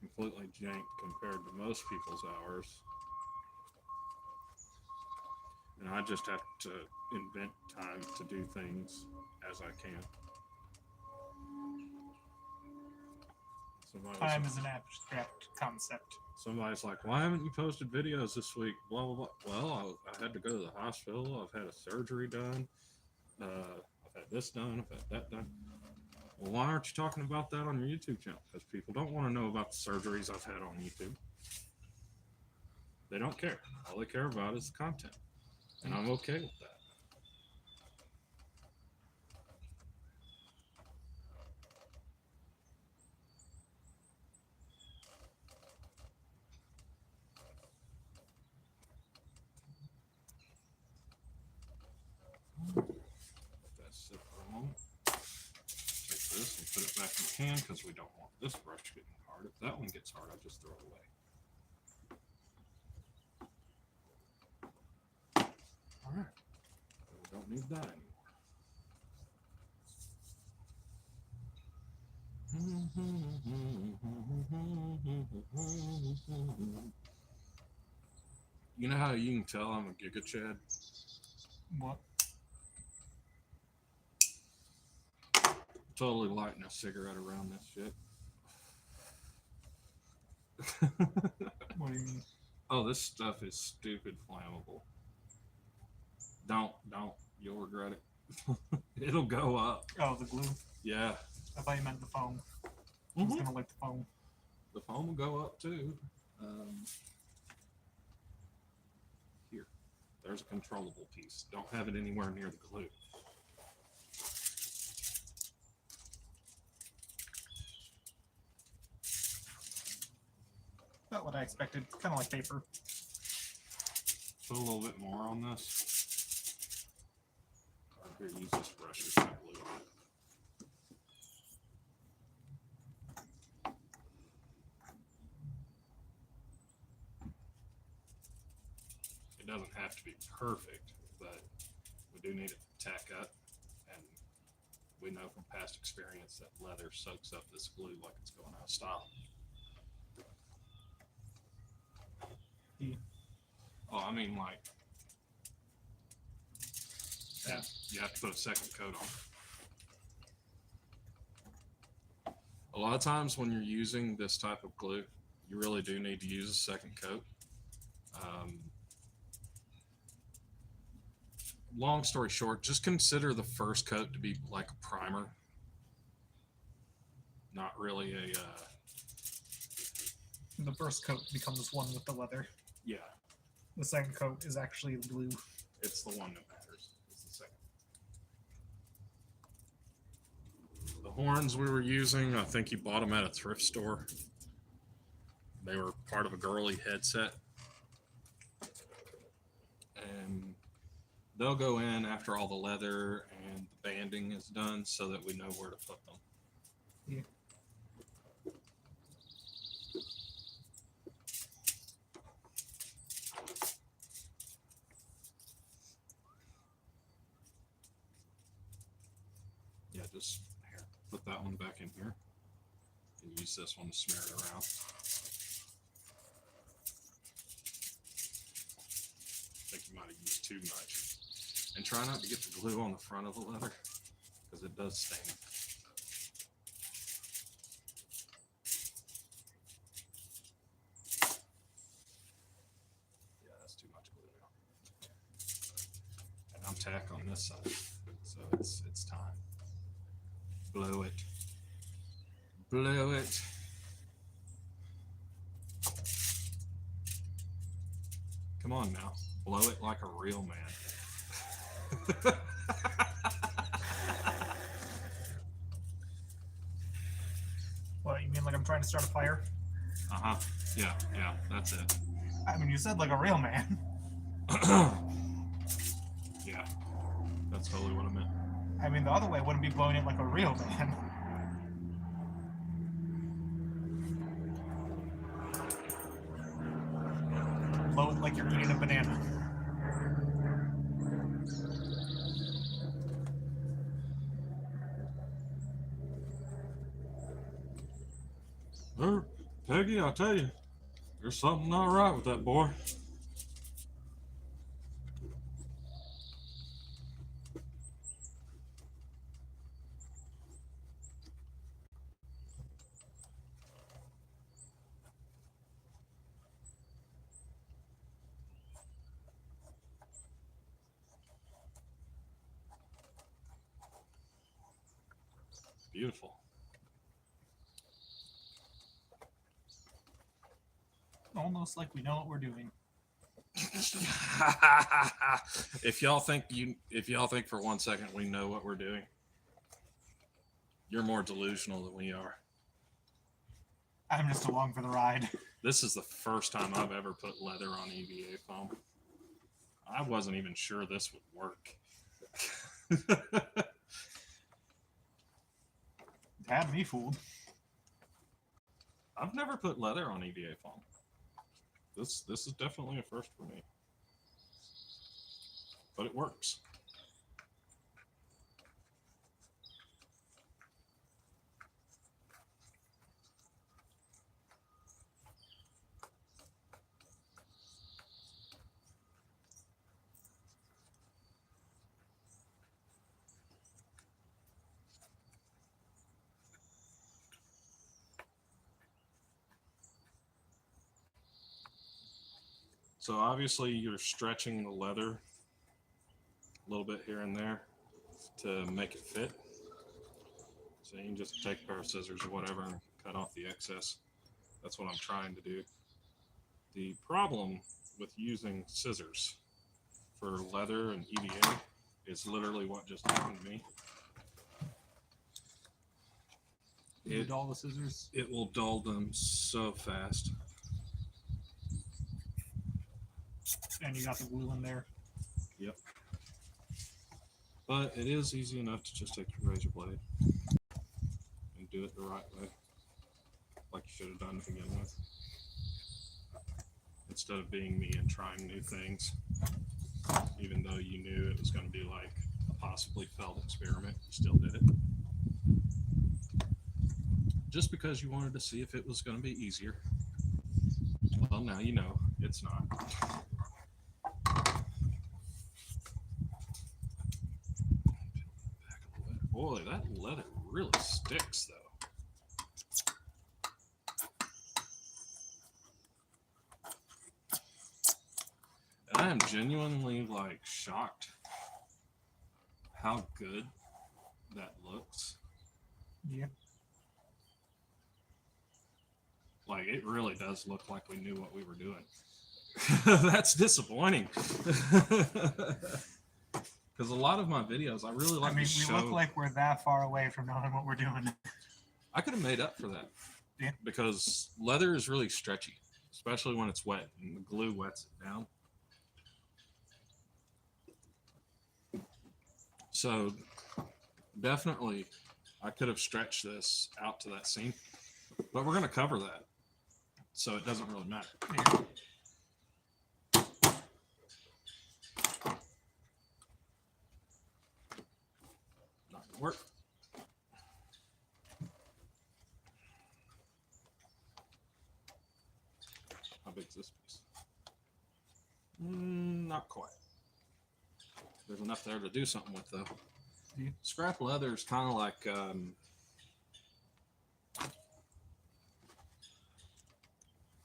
completely janked compared to most people's hours. And I just have to invent time to do things as I can. Time is an abstract concept. Somebody's like, why haven't you posted videos this week? Blah, blah, blah. Well, I had to go to the hospital. I've had a surgery done. I've had this done. I've had that done. Well, why aren't you talking about that on your YouTube channel? Because people don't want to know about the surgeries I've had on YouTube. They don't care. All they care about is the content. And I'm okay with that. Let that sit for a moment. Take this and put it back in the can because we don't want this brush getting hard. If that one gets hard, I'll just throw it away. All right. We don't need that anymore. You know how you can tell I'm a Giga Chad? What? Totally lighting a cigarette around this shit. What do you mean? Oh, this stuff is stupid flammable. Don't. You'll regret it. It'll go up. Oh, the glue. Yeah. I thought you meant the foam. I was gonna lick the foam. The foam will go up too. Here. There's a controllable piece. Don't have it anywhere near the glue. Not what I expected. Kind of like paper. Put a little bit more on this. Here, use this brush as that glue on it. It doesn't have to be perfect, but we do need it to tack up. And we know from past experience that leather soaks up this glue like it's going out of style. Yeah. Oh, I mean, like, yeah, you have to put a second coat on. A lot of times when you're using this type of glue, you really do need to use a second coat. Long story short, just consider the first coat to be like a primer, not really a, The first coat becomes one with the leather. yeah, The second coat is actually glue. it's the one that matters. It's the second. The horns we were using, I think you bought them at a thrift store. They were part of a girly headset. And they'll go in after all the leather and the banding is done so that we know where to put them. Yeah. Yeah, just here, put that one back in here and use this one to smear it around. I think you might have used too much. And try not to get the glue on the front of the leather because it does stain. Yeah, that's too much glue now. And I'm tack on this side, so it's time. Blow it. Blow it. Come on now. Blow it like a real man. What, you mean like I'm trying to start a fire? Uh-huh. Yeah, that's it. I mean, you said like a real man. Yeah, that's totally what I meant. I mean, the other way wouldn't be blowing it like a real man. Blow it like you're eating a banana. Peggy, I'll tell you, there's something not right with that boy. Beautiful. Almost like we know what we're doing. If y'all think for 1 second we know what we're doing, you're more delusional than we are. I'm just along for the ride. This is the first time I've ever put leather on EVA foam. I wasn't even sure this would work. Had me fooled. I've never put leather on EVA foam. This is definitely a first for me. But it works. So obviously you're stretching the leather a little bit here and there to make it fit. So you can just take a pair of scissors or whatever and cut off the excess. That's what I'm trying to do. The problem with using scissors for leather and EVA is literally what just happened to me. You dull the scissors. It will dull them so fast. And you got the glue in there. Yep. But it is easy enough to just take your razor blade and do it the right way, like you should have done to begin with. Instead of being me and trying new things, even though you knew it was going to be like a possibly failed experiment, you still did it. Just because you wanted to see if it was going to be easier. Well, now you know it's not. Boy, that leather really sticks, though. And I am genuinely, like, shocked how good that looks. Yeah. Like, it really does look like we knew what we were doing. That's disappointing. Because a lot of my videos, I really like to show... we look like we're that far away from knowing what we're doing. I could have made up for that. Yeah. Because leather is really stretchy, especially when it's wet and the glue wets it down. So definitely, I could have stretched this out to that seam, but we're going to cover that, so it doesn't really matter. Yeah. Not going to work. How big is this piece? Not quite. There's enough there to do something with, though. Yeah. Scrap leather is kind of like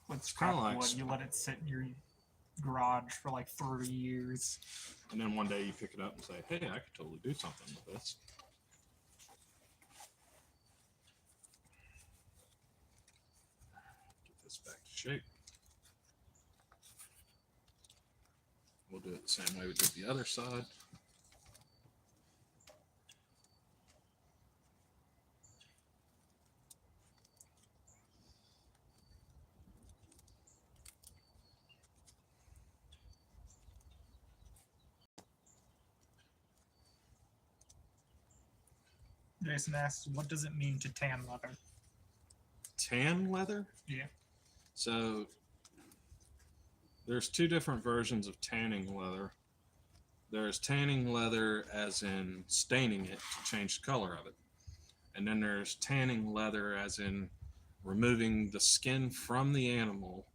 With scrap like wood, you let it sit in your garage for like 30 years. and then one day you pick it up and say, hey, I could totally do something with this. Get this back to shape. We'll do it the same way we did the other side. Jason asks, what does it mean to tan leather? Tan leather? Yeah. So there's two different versions of tanning leather. There's tanning leather as in staining it to change the color of it. And then there's tanning leather as in removing the skin from the animal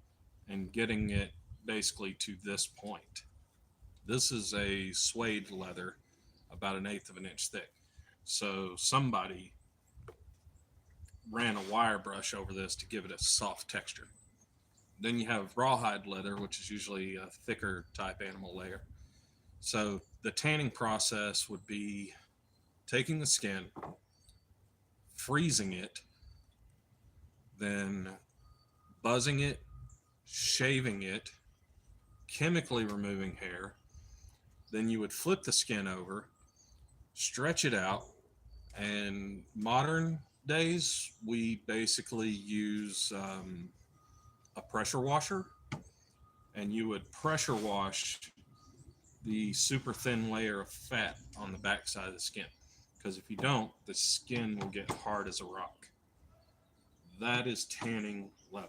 and getting it basically to this point. This is a suede leather, about 1/8 of an inch thick. So somebody ran a wire brush over this to give it a soft texture. Then you have rawhide leather, which is usually a thicker type animal layer. So the tanning process would be taking the skin, freezing it, then buzzing it, shaving it, chemically removing hair. Then you would flip the skin over, stretch it out, and modern days we basically use a pressure washer, and you would pressure wash the super thin layer of fat on the back side of the skin, because if you don't, the skin will get hard as a rock. That is tanning leather.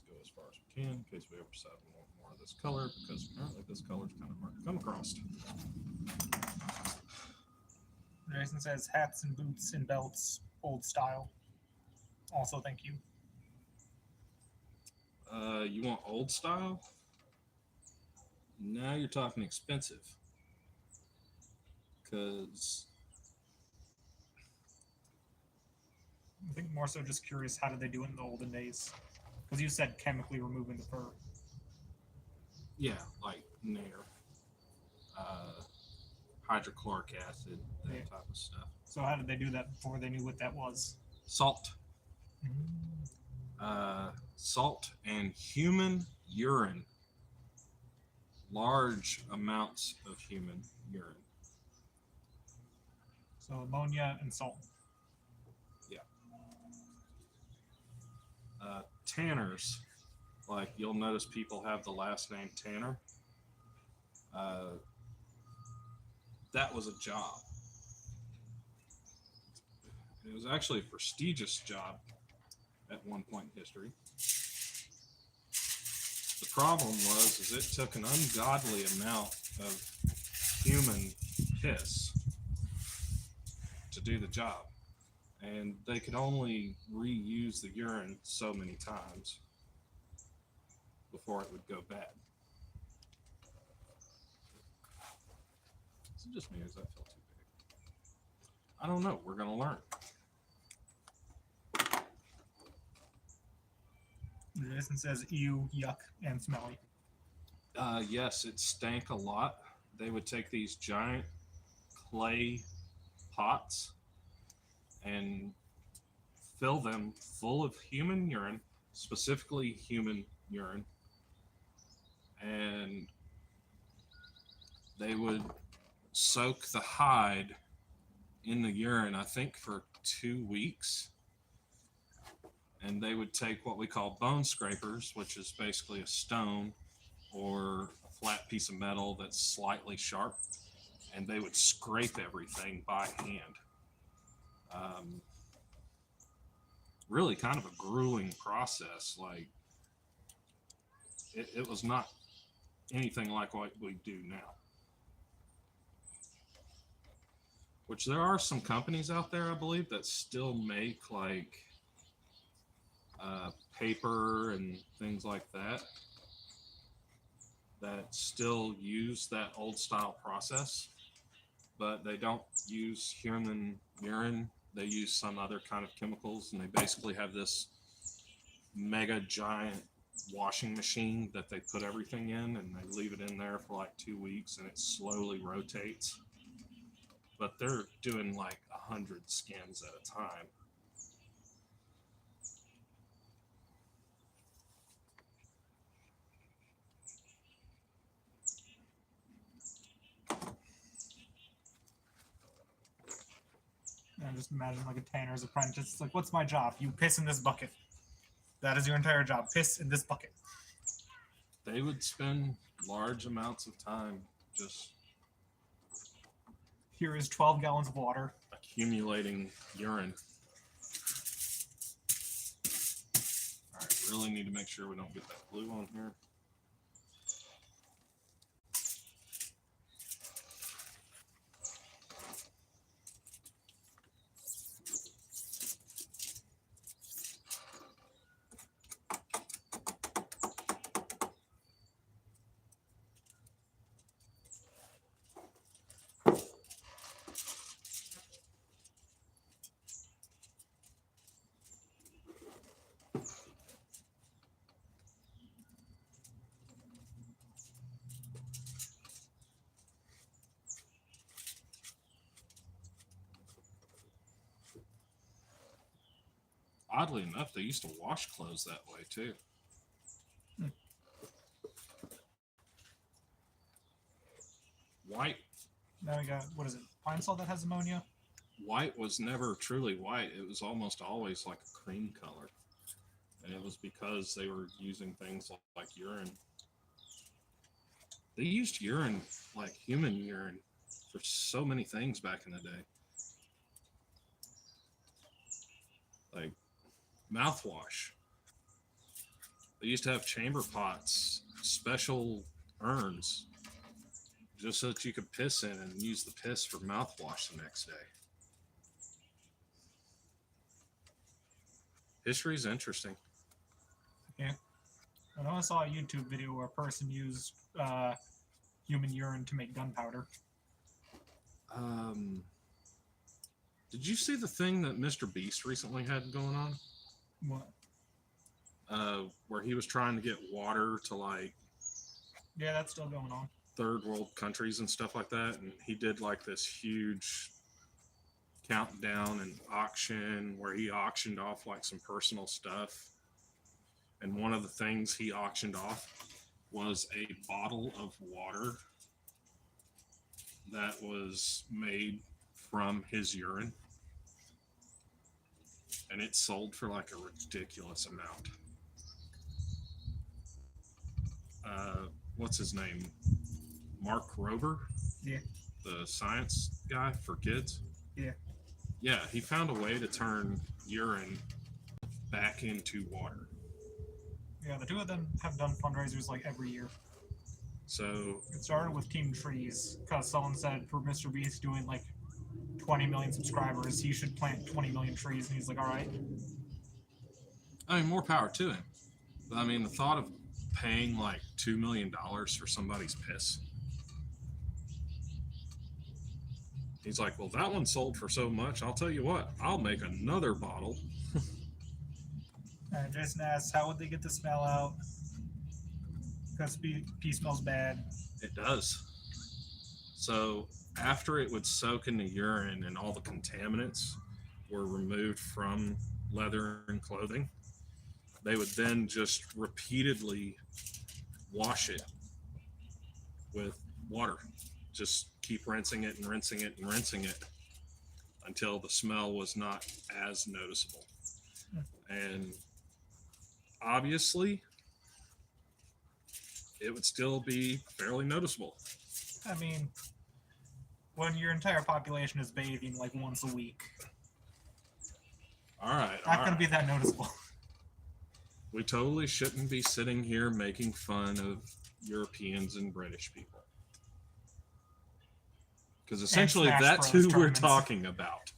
Go as far as we can in case we ever decide we want more of this color, because apparently this color is kind of hard to come across. Jason says hats and boots and belts, old style. Also, thank you. You want old style? Now you're talking expensive, because I think more so just curious, how did they do it in the olden days? Because you said chemically removing the fur. yeah, like Nair, hydrochloric acid, that Yeah. type of stuff. So how did they do that before they knew what that was? Salt. Salt and human urine. Large amounts of human urine. So ammonia and salt. Tanners, like you'll notice people have the last name Tanner. That was a job. It was actually a prestigious job at one point in history. The problem was it took an ungodly amount of human piss to do the job. And they could only reuse the urine so many times before it would go bad. Is it just me or does that feel too big? I don't know. We're going to learn. Jason says ew, yuck, and smelly. Yes, it stank a lot. They would take these giant clay pots and fill them full of human urine, specifically human urine, and they would soak the hide in the urine, I think, for 2 weeks. And they would take what we call bone scrapers, which is basically a stone or a flat piece of metal that's slightly sharp, and they would scrape everything by hand. Really kind of a grueling process. Like, it was not anything like what we do now. Which there are some companies out there, I believe, that still make like paper and things like that still use that old style process, but they don't use human urine. They use some other kind of chemicals, and they basically have this mega giant washing machine that they put everything in, and they leave it in there for like 2 weeks, and it slowly rotates. But they're doing like 100 scans at a time. And just imagine like a tanner's apprentice. It's like, what's my job? You piss in this bucket. That is your entire job. Piss in this bucket. They would spend large amounts of time just Here is 12 gallons of water. accumulating urine. All right, really need to make sure we don't get that glue on here. Oddly enough, they used to wash clothes that way too. White Now we got, what is it? Pine salt that has ammonia? white was never truly white. It was almost always like a cream color. And it was because they were using things like urine. They used urine, like human urine, for so many things back in the day. Like mouthwash. They used to have chamber pots, special urns, just so that you could piss in and use the piss for mouthwash the next day. History's interesting. Yeah. I know I saw a YouTube video where a person used human urine to make gunpowder. Did you see the thing that Mr. Beast recently had going on? What? Where he was trying to get water to like Yeah, that's still going on. third world countries and stuff like that, and he did like this huge countdown and auction where he auctioned off like some personal stuff, and one of the things he auctioned off was a bottle of water that was made from his urine, and it sold for like a ridiculous amount. What's his name? Mark Rober? Yeah. The science guy for kids? Yeah. Yeah, he found a way to turn urine back into water. Yeah, the two of them have done fundraisers like every year. So It started with Team Trees because someone said for Mr. Beast doing like 20 million subscribers, he should plant 20 million trees, and he's like, all right. I mean, more power to him. But I mean, the thought of paying like $2 million for somebody's piss. He's like, well, that one sold for so much. I'll tell you what, I'll make another bottle. And Jason asks, how would they get the smell out? Because pee smells bad. It does. So after it would soak in the urine and all the contaminants, were removed from leather and clothing, they would then just repeatedly wash it with water. Just keep rinsing it and rinsing it and rinsing it until the smell was not as noticeable. And obviously, it would still be fairly noticeable. I mean, when your entire population is bathing like once a week, All right. not going to be that noticeable. We totally shouldn't be sitting here making fun of Europeans and British people. Because essentially Smash that's Bros. who we're tournaments. talking about.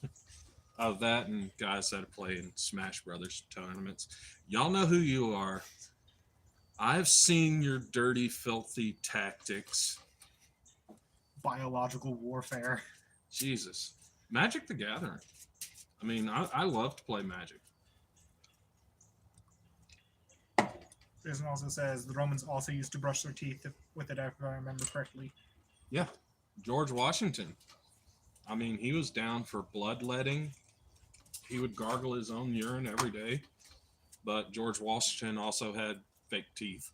Of that and guys that play in Smash Brothers tournaments. Y'all know who you are. I've seen your dirty, filthy tactics. Biological warfare. Jesus. Magic the Gathering. I mean, I love to play Magic. Jason also says the Romans also used to brush their teeth with it, if I remember correctly. Yeah. George Washington. I mean, he was down for bloodletting. He would gargle his own urine every day. But George Washington also had fake teeth.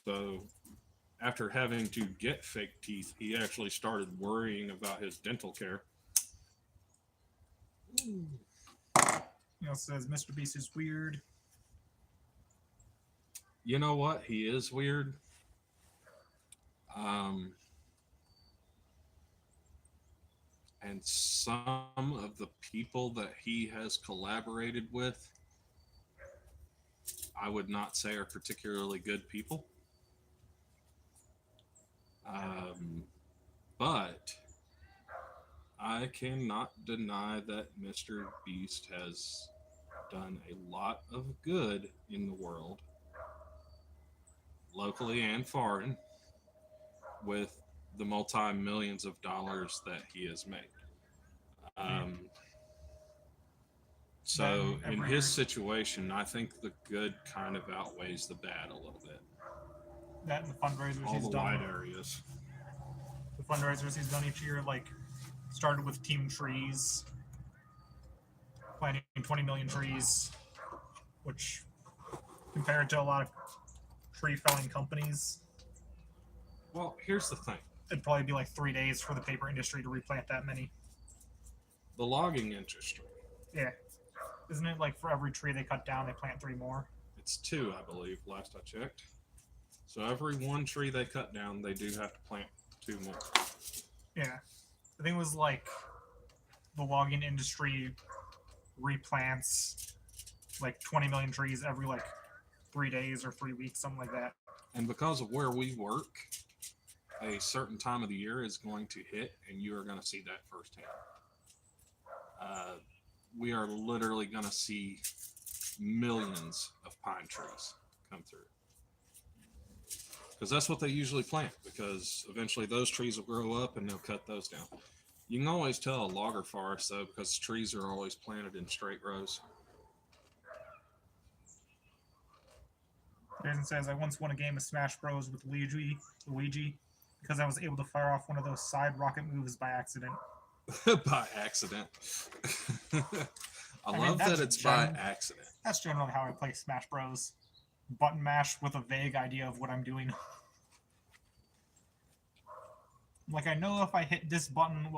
So after having to get fake teeth, he actually started worrying about his dental care. He also says Mr. Beast is weird. You know what? He is weird. And some of the people that he has collaborated with, I would not say are particularly good people. But I cannot deny that Mr. Beast has done a lot of good in the world, locally and foreign, with the multi-millions of dollars that he has made. So in his situation, I think the good kind of outweighs the bad a little bit. That and the fundraisers All he's the done. wide areas. The fundraisers he's done each year, like, started with Team Trees, planting 20 million trees, which, compared to a lot of tree felling companies, Well, here's the thing. it'd probably be like 3 days for the paper industry to replant that many. The logging industry. Yeah. Isn't it like for every tree they cut down, they plant 3 more? It's 2, I believe, last I checked. So every one tree they cut down, they do have to plant 2 more. Yeah. I think it was like the logging industry replants like 20 million trees every like 3 days or 3 weeks, something like that. And because of where we work, a certain time of the year is going to hit, and you are going to see that firsthand. We are literally going to see millions of pine trees come through. Because that's what they usually plant, because eventually those trees will grow up and they'll cut those down. You can always tell a logger forest, though, because trees are always planted in straight rows. Jason says, I once won a game of Smash Bros. With Luigi because I was able to fire off one of those side rocket moves by accident. By accident. I mean, love that that's it's by accident. That's generally how I play Smash Bros. Button mash with a vague idea of what I'm doing. Like, I know if I hit this button will